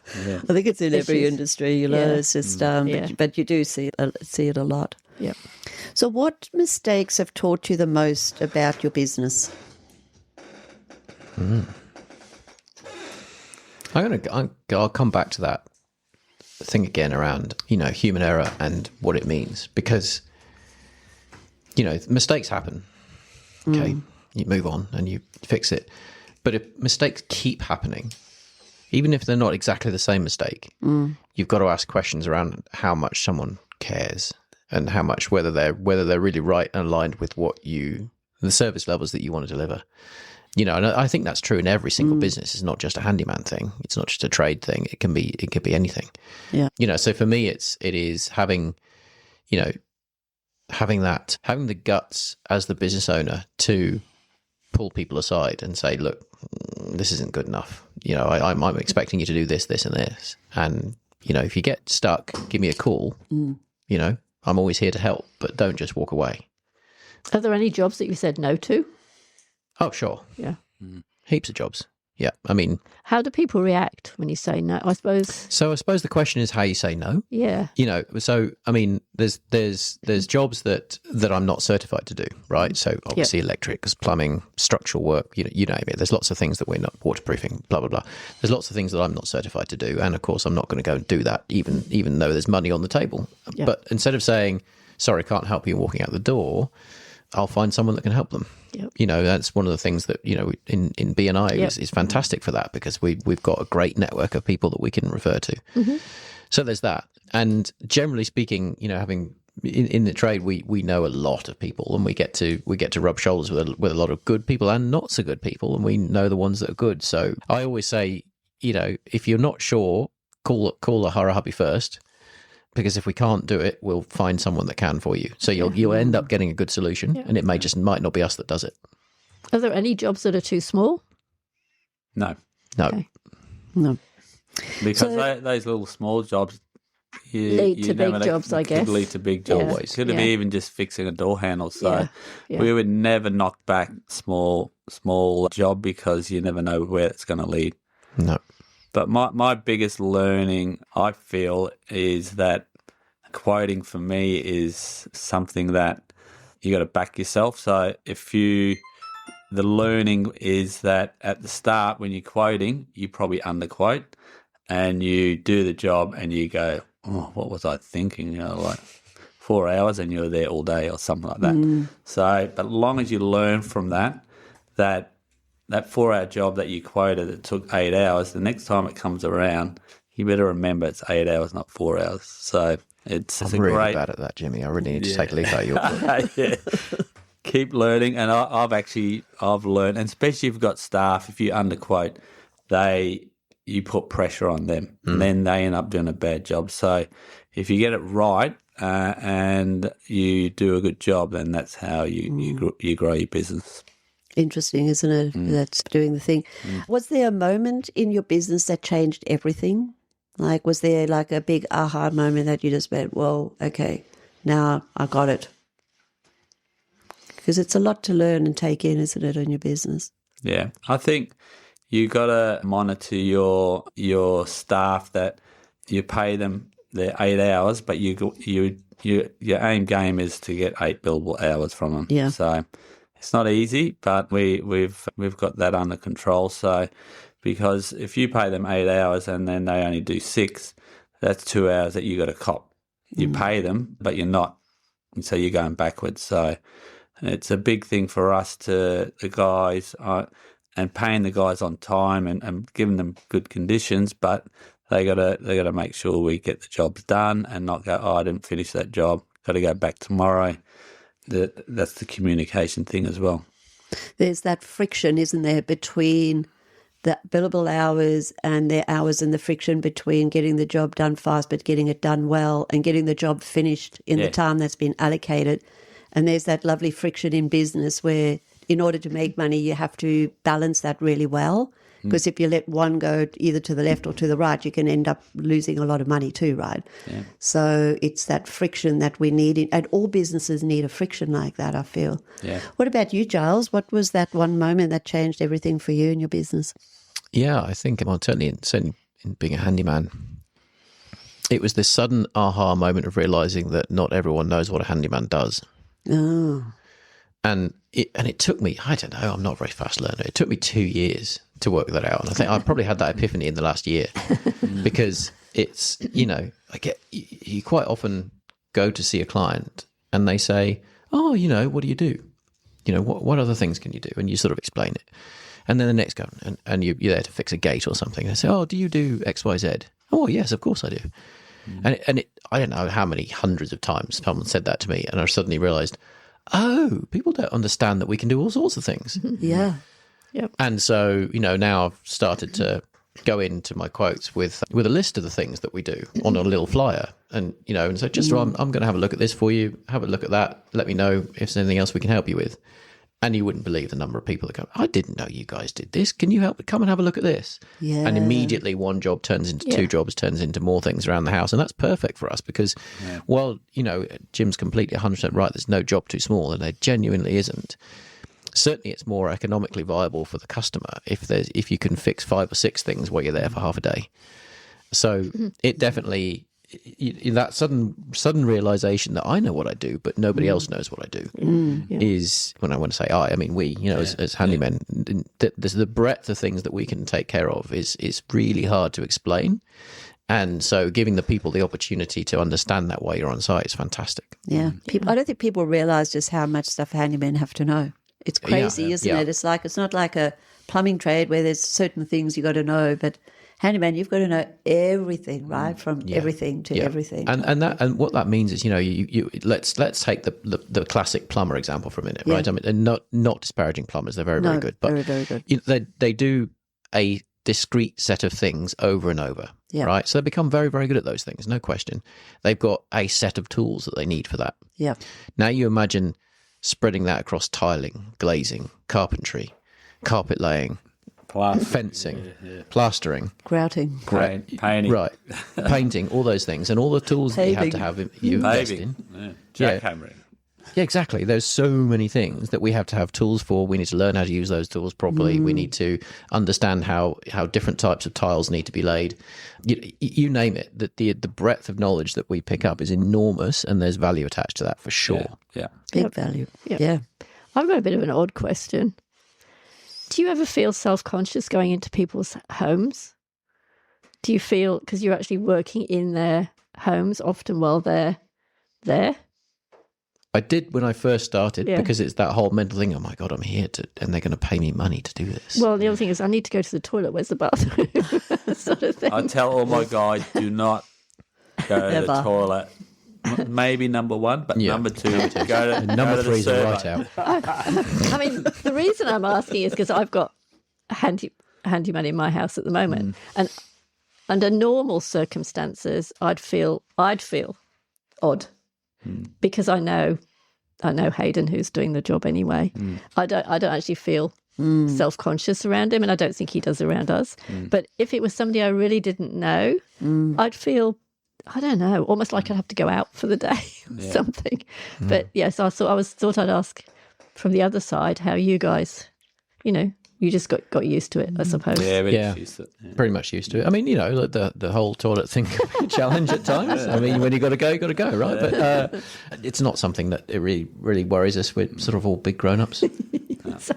I think it's in every industry, it's just, but you do see it a lot. Yep. So what mistakes have taught you the most about your business? I'll come back to that thing again around, human error and what it means, because, mistakes happen. Okay. You move on and you fix it. But if mistakes keep happening, even if they're not exactly the same mistake, you've got to ask questions around how much someone cares and how much, whether they're really right and aligned with the service levels that you want to deliver. And I think that's true in every single business. It's not just a handyman thing. It's not just a trade thing. It can be anything. Yeah. So for me, it is having the guts as the business owner to pull people aside and say, look, this isn't good enough. I'm expecting you to do this, this, and this. And, if you get stuck, give me a call. I'm always here to help, but don't just walk away. Are there any jobs that you said no to? Oh, sure. Yeah. Heaps of jobs. Yeah. I mean, how do people react when you say no? I suppose the question is how you say no. Yeah. So I mean, there's jobs that I'm not certified to do, right? So obviously electrics, plumbing, structural work, you name it. There's lots of things that we're not, waterproofing, blah blah blah. There's lots of things that I'm not certified to do, and of course I'm not going to go and do that, even though there's money on the table. Yeah. But instead of saying sorry, can't help you, and walking out the door, I'll find someone that can help them. Yep. That's one of the things that, in B&I is fantastic for that, because we've got a great network of people that we can refer to. Mm-hmm. So there's that. And generally speaking, having in the trade, we know a lot of people, and we get to rub shoulders with a lot of good people and not so good people, and we know the ones that are good. So I always say, if you're not sure, call a Hire A Hubby first. Because if we can't do it, we'll find someone that can for you. So you'll end up getting a good solution, and it might not be us that does it. Are there any jobs that are too small? No. No. Okay. No. Because those little small jobs Lead to big jobs, I guess. Could lead to big jobs. Yeah. It could have Yeah. even just fixing a door handle. So Yeah. Yeah. we would never knock back small job because you never know where it's going to lead. No. But my biggest learning, I feel, is that quoting for me is something that you got to back yourself. So the learning is that at the start when you're quoting, you probably underquote and you do the job and you go, oh, what was I thinking? Like 4 hours and you're there all day or something like that. So, but as long as you learn from that 4-hour job that you quoted that took 8 hours, the next time it comes around, you better remember it's 8 hours, not 4 hours. So it's I'm a really great. bad at that, Jimmy. I really need to take a leaf out of your book. Yeah. Keep learning, and I've learned, and especially if you've got staff, if you underquote, you put pressure on them, and then they end up doing a bad job. So if you get it right and you do a good job, then that's how you grow your business. Interesting, isn't it? That's doing the thing. Was there a moment in your business that changed everything? Like, was there like a big aha moment that you just went, well, okay, now I got it? Because it's a lot to learn and take in, isn't it, in your business? Yeah, I think you got to monitor your staff, that you pay them their 8 hours, but your aim game is to get 8 billable hours from them. Yeah. So it's not easy, but we've got that under control. So because if you pay them 8 hours and then they only do 6, that's 2 hours that you got to cop. You pay them, but you're not, and so you're going backwards. So it's a big thing for us the guys, and paying the guys on time and giving them good conditions, but they gotta make sure we get the jobs done and not go, oh, I didn't finish that job, got to go back tomorrow. That's the communication thing as well. There's that friction, isn't there, between the billable hours and their hours, and the friction between getting the job done fast but getting it done well and getting the job finished in the time that's been allocated. And there's that lovely friction in business where in order to make money, you have to balance that really well. Because if you let one go either to the left or to the right, you can end up losing a lot of money too, right? Yeah. So it's that friction that we need, and all businesses need a friction like that, I feel. Yeah. What about you, Giles? What was that one moment that changed everything for you in your business? Yeah, I think, well, certainly in being a handyman, it was this sudden aha moment of realising that not everyone knows what a handyman does. Oh. And it took me, I don't know, I'm not a very fast learner. It took me 2 years to work that out. And I think I probably had that epiphany in the last year because it's, you quite often go to see a client and they say, oh, what do you do? What other things can you do? And you sort of explain it. And then the next go, and you're there to fix a gate or something. They say, oh, do you do X, Y, Z? Oh, yes, of course I do. And I don't know how many hundreds of times someone said that to me, and I suddenly realised, oh, people don't understand that we can do all sorts of things. Yeah. Yep. And so, now I've started to go into my quotes with a list of the things that we do on a little flyer, and and so just I'm going to have a look at this for you, have a look at that, let me know if there's anything else we can help you with. And you wouldn't believe the number of people that go, I didn't know you guys did this. Can you come and have a look at this? Yeah. And immediately one job turns into 2 jobs, turns into more things around the house. And that's perfect for us because, Jim's completely 100% right. There's no job too small, and there genuinely isn't. Certainly it's more economically viable for the customer if you can fix 5 or 6 things while you're there for half a day. So it definitely... that sudden realization that I know what I do, but nobody else knows what I do is, when I say I mean we, as handymen, the breadth of things that we can take care of is really hard to explain. And so giving the people the opportunity to understand that while you're on site is fantastic. Yeah. I don't think people realize just how much stuff handymen have to know. It's crazy, isn't it? It's not like a plumbing trade where there's certain things you got to know, but handyman, you've got to know everything, right? From everything to everything. And what that means is, let's take the classic plumber example for a minute, right? I mean, and not disparaging plumbers, they're very, very good, but very, very good. They do a discrete set of things over and over, right? So they become very, very good at those things, no question. They've got a set of tools that they need for that. Yeah. Now you imagine spreading that across tiling, glazing, carpentry, carpet laying, fencing, plastering, Grouting. painting, right, painting, all those things, and all the tools that you have to have, you invest in. jackhammering. Yeah, exactly. There's so many things that we have to have tools for. We need to learn how to use those tools properly. We need to understand how different types of tiles need to be laid. You name it. The breadth of knowledge that we pick up is enormous, and there's value attached to that for sure. Yeah. Big value. Yep. Yeah. I've got a bit of an odd question. Do you ever feel self-conscious going into people's homes? Do you feel, because you're actually working in their homes often while they're there? I did when I first started, because it's that whole mental thing. Oh my God, I'm here and they're going to pay me money to do this. Well, the other thing is I need to go to the toilet. Where's the bathroom? Sort of thing. I tell all my guys, do not go to the toilet. Maybe number one, but number two, go to Number go to three is the right survey. out. I mean, the reason I'm asking is because I've got a handyman in my house at the moment, and under normal circumstances, I'd feel odd because I know Hayden, who's doing the job anyway. I don't actually feel self-conscious around him, and I don't think he does around us. But if it was somebody I really didn't know, I'd feel, I don't know, almost like I'd have to go out for the day or something. But yes, I thought I'd ask from the other side how you guys, you just got used to it, I suppose. Yeah, we're used to it. Yeah. Pretty much used to it. I mean, the whole toilet thing can be a challenge at times. I mean, when you got to go, right? But it's not something that it really worries us. We're sort of all big grown-ups.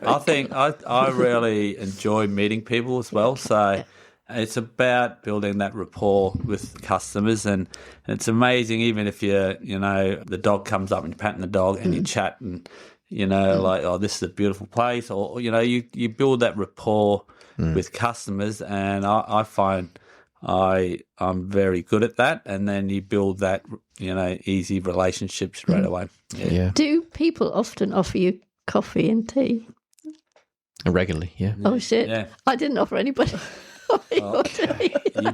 I think I really enjoy meeting people as well. So it's about building that rapport with customers, and it's amazing. Even if the dog comes up and you're patting the dog and you chat and like, oh, this is a beautiful place, or you build that rapport with customers, and I find I'm very good at that, and then you build that easy relationship straight away. Yeah. Do people often offer you coffee and tea? Regularly, yeah. Oh shit! Yeah. I didn't offer anybody. You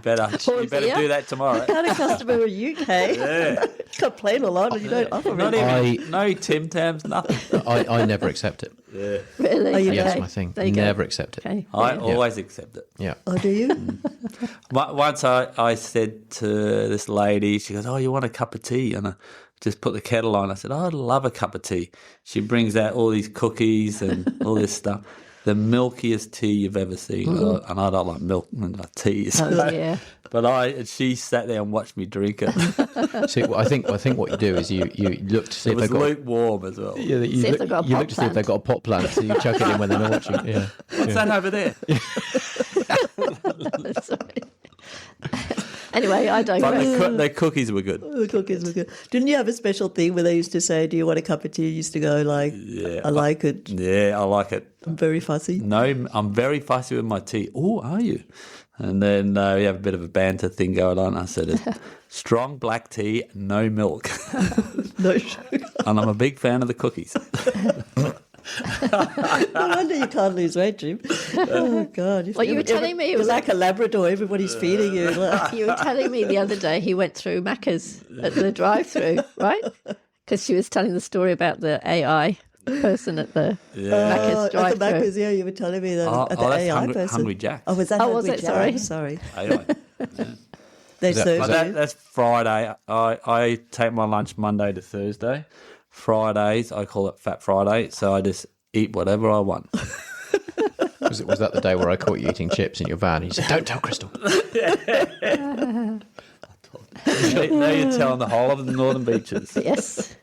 better do that tomorrow. What kind of customer are you, Kay? Yeah. Complain a lot and you don't offer Not me. even no Tim Tams, nothing. I never accept it. Yeah. Really? Oh, you Yeah, Okay. that's my thing. There you go. Never accept it. Okay. I always accept it. Yeah. Oh, do you? Once I said to this lady, she goes, "Oh, you want a cup of tea?" And I just put the kettle on. I said, "Oh, I'd love a cup of tea." She brings out all these cookies and all this stuff. The milkiest tea you've ever seen, and I don't like milk and tea. So. Oh yeah. But she sat there and watched me drink it. See, I think what you do is you look to see It if was they've got. lukewarm as well. Yeah, you See if look, they've got a you pot look to see if plant. they've got a pot plant, so you chuck it in when they're not watching. Yeah. What's that over there? Sorry. Anyway, I But digress. their cookies were good. The cookies were good. Didn't you have a special thing where they used to say, "Do you want a cup of tea?" You used to go like, Yeah. "I like it. Yeah, I like it. I'm very fussy." No, I'm very fussy with my tea. Oh, are you? And then we have a bit of a banter thing going on. I said, it's strong black tea, no milk. No sugar. And I'm a big fan of the cookies. No wonder you can't lose weight, Jim. Oh God! Well, you were telling me it you're was like a Labrador. Everybody's feeding you. You were telling me the other day he went through Macca's at the drive-through, right? Because she was telling the story about the AI person at the Macca's At the drive-through. Macca's, yeah, you were telling me that at the that's AI person. Hungry Jack. Oh, was that? Oh, was Hungry it? Jack? Sorry. Sorry. AI. They serve But you. that's Friday. I take my lunch Monday to Thursday. Fridays, I call it Fat Friday. So I just eat whatever I want. Was that the day where I caught you eating chips in your van? And you said, "Don't tell Crystal." Now you're telling the whole of the Northern Beaches. Yes.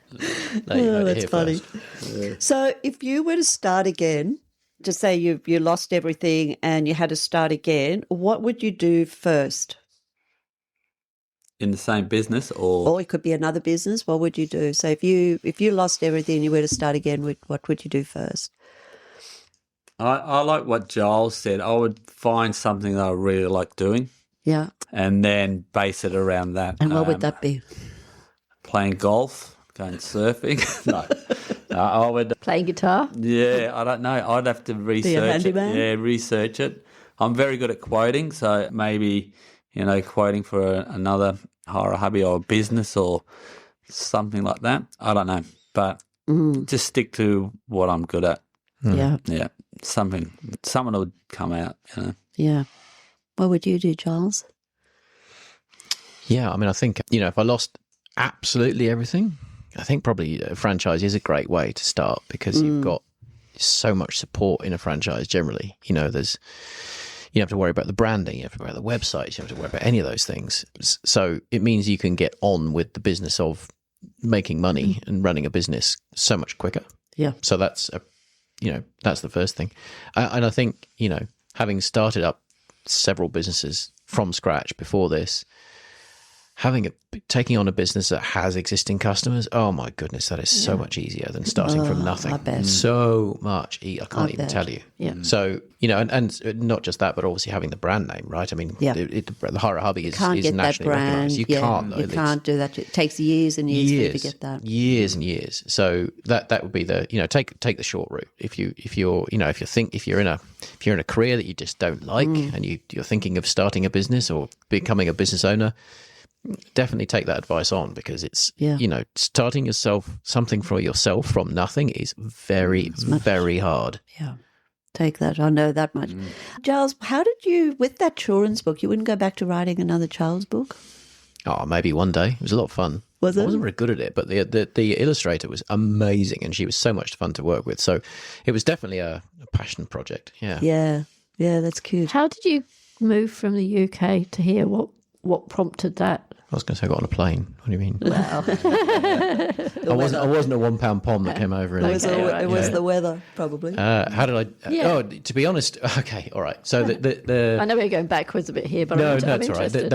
No, you heard it That's here funny. first. So, if you were to start again, just say you lost everything and you had to start again, what would you do first? In the same business or Or it could be another business. What would you do? So, if you lost everything and you were to start again, what would you do first? I like what Giles said. I would find something that I really like doing Yeah. and then base it around that. And what would that be? Playing golf, going surfing. No, I would. Playing guitar. Yeah, I don't know. I'd have to research it. handyman? Yeah, research it. I'm very good at quoting, so maybe quoting for another Hire A Hubby or a business or something like that. I don't know, but just stick to what I'm good at. Yeah. Yeah, someone would come out, you know. Yeah. What would you do, Giles? Yeah, I mean, I think, if I lost absolutely everything, I think probably a franchise is a great way to start because you've got so much support in a franchise generally. You don't have to worry about the branding, you have to worry about the websites, you have to worry about any of those things. So it means you can get on with the business of making money and running a business so much quicker. Yeah. So that's that's the first thing. And I think, having started up several businesses from scratch before this, taking on a business that has existing customers, oh my goodness, that is so much easier than starting from nothing. I bet. So much. I can't even tell you. Yeah. So, and not just that, but obviously having the brand name, right? I mean, the Hire A Hubby is nationally recognised. You can't. You can't do that. It takes years and years for you to get that. Years and years. So that would be the, take the short route. If you're in a career that you just don't like and you're thinking of starting a business or becoming a business owner, definitely take that advice on because it's starting something for yourself from nothing is very very hard. Yeah, take that. I know that much. Giles, how did you, with that children's book, you wouldn't go back to writing another child's book? Oh, maybe one day. It was a lot of fun. Was it? I wasn't very good at it, but the illustrator was amazing and she was so much fun to work with. So it was definitely a passion project. Yeah, that's cute. How did you move from the UK to here? What prompted that? I was going to say I got on a plane. What do you mean? Wow. I wasn't a £1 pom that came over. It was the weather, probably. How did I? Yeah. Oh, to be honest, okay, all right. So the I know we're going backwards a bit here, but no, I'm that's all right. interested.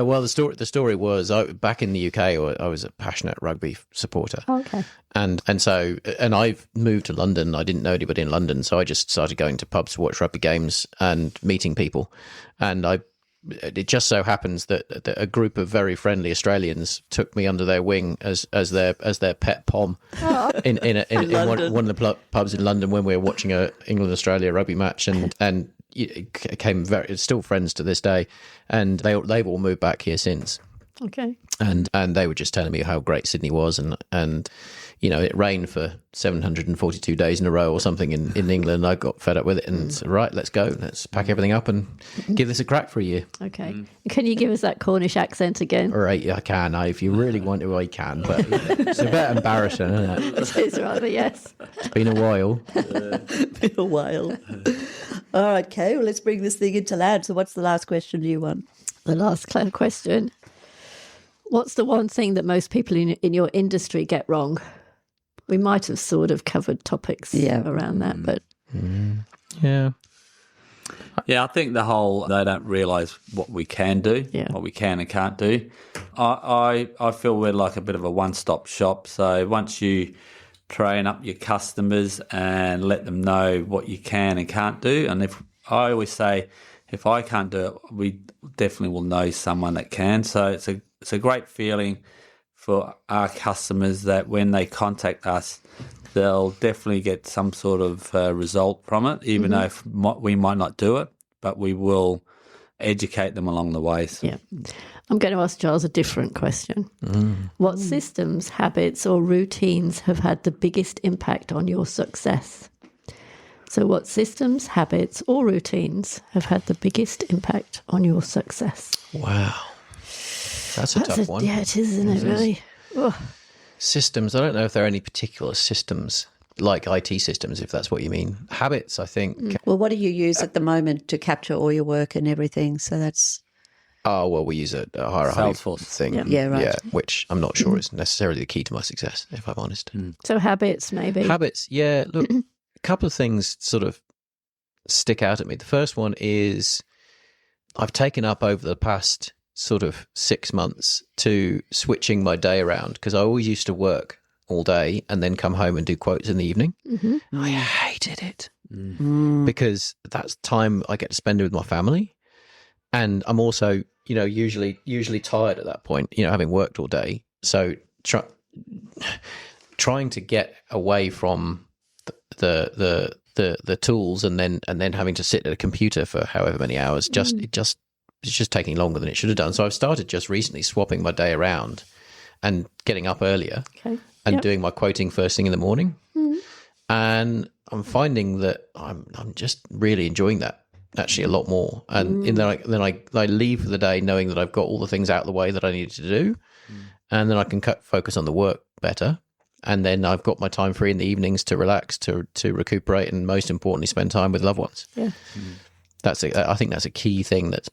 The story was back in the UK. I was a passionate rugby supporter. Oh, okay. And I've moved to London. I didn't know anybody in London, so I just started going to pubs to watch rugby games and meeting people. And it just so happens that a group of very friendly Australians took me under their wing as their pet pom in one of the pubs in London when we were watching a England-Australia rugby match, and it came it's still friends to this day, and they've all moved back here since. Okay. And they were just telling me how great Sydney was, and it rained for 742 days in a row or something in England. I got fed up with it and said, right, let's go. Let's pack everything up and give this a crack for a year. Okay. Can you give us that Cornish accent again? All right, I can. If you really want to, I can. But it's a bit embarrassing, isn't it? It is rather, yes. It's been a while. Been a while. All right, Kay, well, let's bring this thing into land. So what's the last question you want? The last question. What's the one thing that most people in your industry get wrong? We might have sort of covered topics around that, but... Yeah. Yeah, I think the whole they don't realise what we can do, what we can and can't do. I feel we're like a bit of a one-stop shop. So once you train up your customers and let them know what you can and can't do, and I always say, if I can't do it, we definitely will know someone that can. So it's a great feeling for our customers that when they contact us, they'll definitely get some sort of result from it, even though we might not do it, but we will educate them along the way. So. Yeah. I'm going to ask Giles a different question. What systems, habits or routines have had the biggest impact on your success? So what systems, habits or routines have had the biggest impact on your success? Wow. That's a tough one. Yeah, it is, isn't it, really? Oh. Systems, I don't know if there are any particular systems, like IT systems, if that's what you mean. Habits, I think. Well, what do you use at the moment to capture all your work and everything? So that's... Oh, well, we use a Hire A Hubby thing. Yeah, right. Yeah, which I'm not sure is necessarily the key to my success, if I'm honest. So habits, maybe? Habits, yeah. Look, a couple of things sort of stick out at me. The first one is I've taken up over the past sort of 6 months to switching my day around, because I always used to work all day and then come home and do quotes in the evening. I hated it because that's time I get to spend with my family, and I'm also usually tired at that point, having worked all day. So trying to get away from the tools and then having to sit at a computer for however many hours it's just taking longer than it should have done. So I've started just recently swapping my day around and getting up earlier and doing my quoting first thing in the morning. And I'm finding that I'm just really enjoying that actually a lot more. And then I leave for the day knowing that I've got all the things out of the way that I needed to do, and then I can focus on the work better. And then I've got my time free in the evenings to relax, to recuperate, and most importantly, spend time with loved ones. Yeah. I think that's a key thing. That's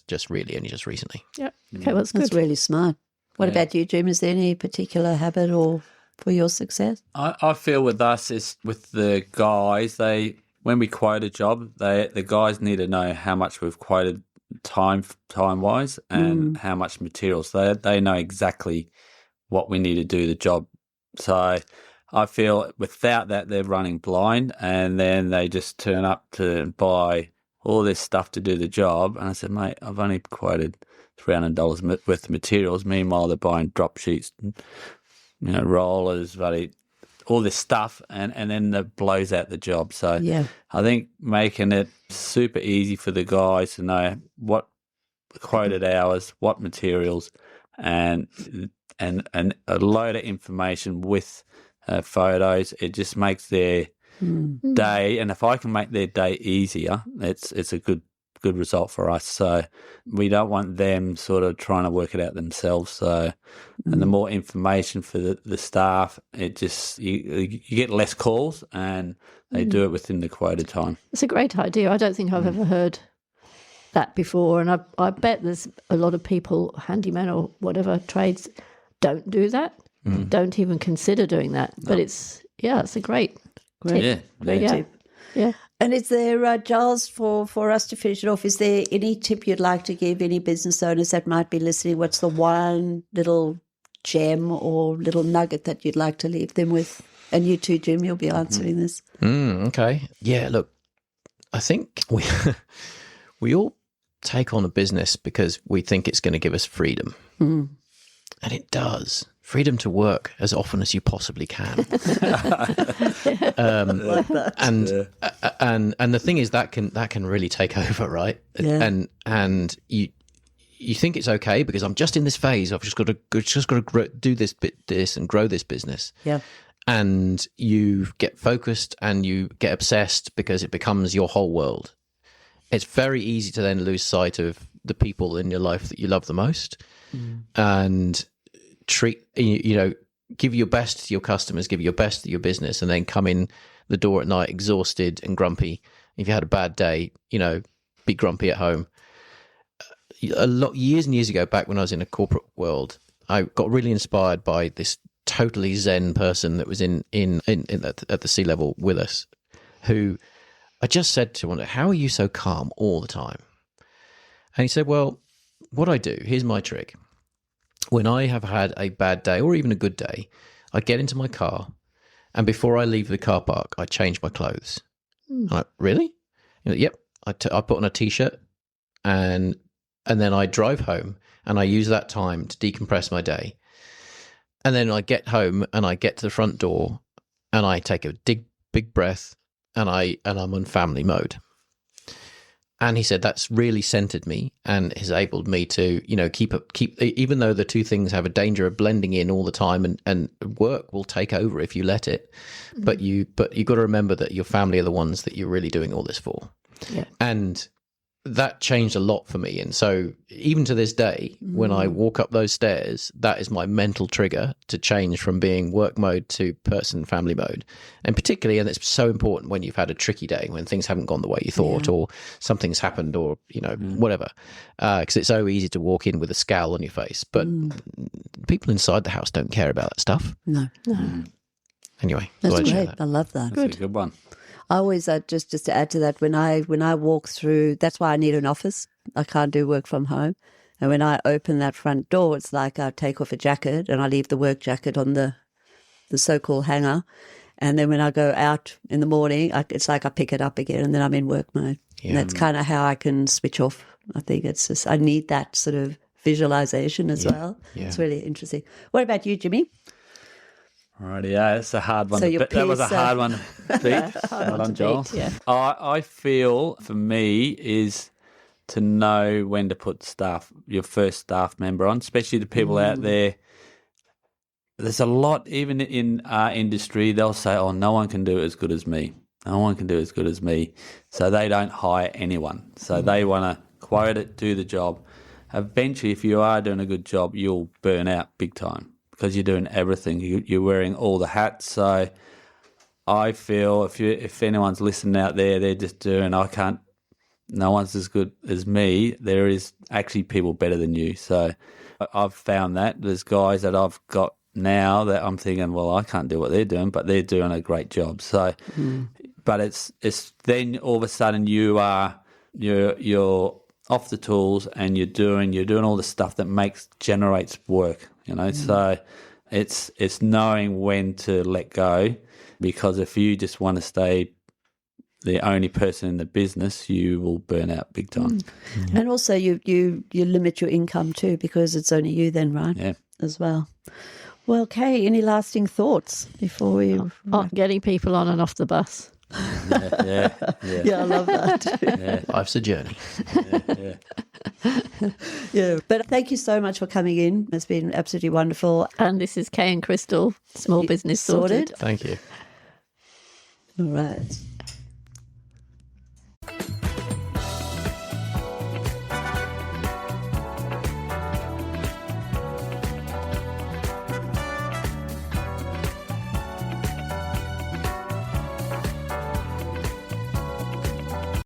just really only just recently. Yeah. Okay, well, that's good. That's really smart. What about you, Jim? Is there any particular habit or for your success? I feel with us is with the guys, when we quote a job, the guys need to know how much we've quoted time wise and how much materials. They know exactly what we need to do the job. So I feel without that, they're running blind, and then they just turn up to buy all this stuff to do the job. And I said, mate, I've only quoted $300 worth of materials. Meanwhile, they're buying drop sheets, rollers, all this stuff, and then that blows out the job. So I think making it super easy for the guys to know what quoted hours, what materials, and a load of information with photos. It just makes their day, and if I can make their day easier, it's a good result for us. So we don't want them sort of trying to work it out themselves. So, and the more information for the staff, it just you get less calls, and they do it within the quoted time. It's a great idea. I don't think I've ever heard that before, and I bet there's a lot of people, handyman or whatever trades, don't do that. Don't even consider doing that. But it's a great tip. Yeah. And is there, Giles, for us to finish it off, is there any tip you'd like to give any business owners that might be listening? What's the one little gem or little nugget that you'd like to leave them with? And you too, Jim, you'll be answering this. Okay. Yeah, look, I think we all take on a business because we think it's going to give us freedom. And it does. Freedom to work as often as you possibly can. And the thing is that can really take over, right? Yeah. And you think it's okay because I'm just in this phase. I've just got to do this and grow this business. Yeah. And you get focused and you get obsessed because it becomes your whole world. It's very easy to then lose sight of the people in your life that you love the most, and give your best to your customers, give your best to your business, and then come in the door at night exhausted and grumpy. If you had a bad day, be grumpy at home. Years and years ago, back when I was in a corporate world, I got really inspired by this totally zen person that was at the sea level with us, who I just said to him, how are you so calm all the time? And he said, well, what I do, here's my trick. When I have had a bad day or even a good day, I get into my car, and before I leave the car park, I change my clothes. I'm like, really? Yep. I put on a t-shirt, and then I drive home, and I use that time to decompress my day. And then I get home, and I get to the front door, and I take a big breath, and I'm on family mode. And he said that's really centered me and has enabled me to, keep even though the two things have a danger of blending in all the time, and work will take over if you let it. But you got to remember that your family are the ones that you're really doing all this for. Yeah. And that changed a lot for me. And so even to this day, when I walk up those stairs, that is my mental trigger to change from being work mode to family mode. And particularly, and it's so important when you've had a tricky day, when things haven't gone the way you thought, or something's happened, or, whatever. Because it's so easy to walk in with a scowl on your face. But people inside the house don't care about that stuff. No. Anyway. That's great. I love that. That's a good one. I always, just to add to that, when I walk through, that's why I need an office. I can't do work from home. And when I open that front door, it's like I take off a jacket and I leave the work jacket on the so-called hanger. And then when I go out in the morning, it's like I pick it up again, and then I'm in work mode. Yeah. And that's kind of how I can switch off. I think it's just, I need that sort of visualization as well. Yeah. It's really interesting. What about you, Jimmy? Alrighty, yeah, it's a hard one. So that was a hard one to beat. Well done, Joel. Yeah. I feel for me is to know when to put your first staff member on, especially the people out there there's a lot, even in our industry, they'll say, oh, no one can do it as good as me. No one can do it as good as me. So they don't hire anyone. So they want to quote it, do the job. Eventually, if you are doing a good job, you'll burn out big time because you're doing everything. You're wearing all the hats. So I feel if anyone's listening out there, they're just doing, no one's as good as me. There is actually people better than you. So I've found that there's guys that I've got now that I'm thinking, well, I can't do what they're doing, but they're doing a great job. So, but it's then all of a sudden you're off the tools and you're doing all the stuff that generates work. So it's knowing when to let go, because if you just want to stay the only person in the business, you will burn out big time. And also you limit your income too, because it's only you then, right? Yeah. As well. Well, Kay, any lasting thoughts before we... Getting people on and off the bus. Yeah, Yeah, I love that. Life's a journey. Yeah. But thank you so much for coming in. It's been absolutely wonderful. And this is Kay and Crystal, Small Business Sorted. Thank you. All right.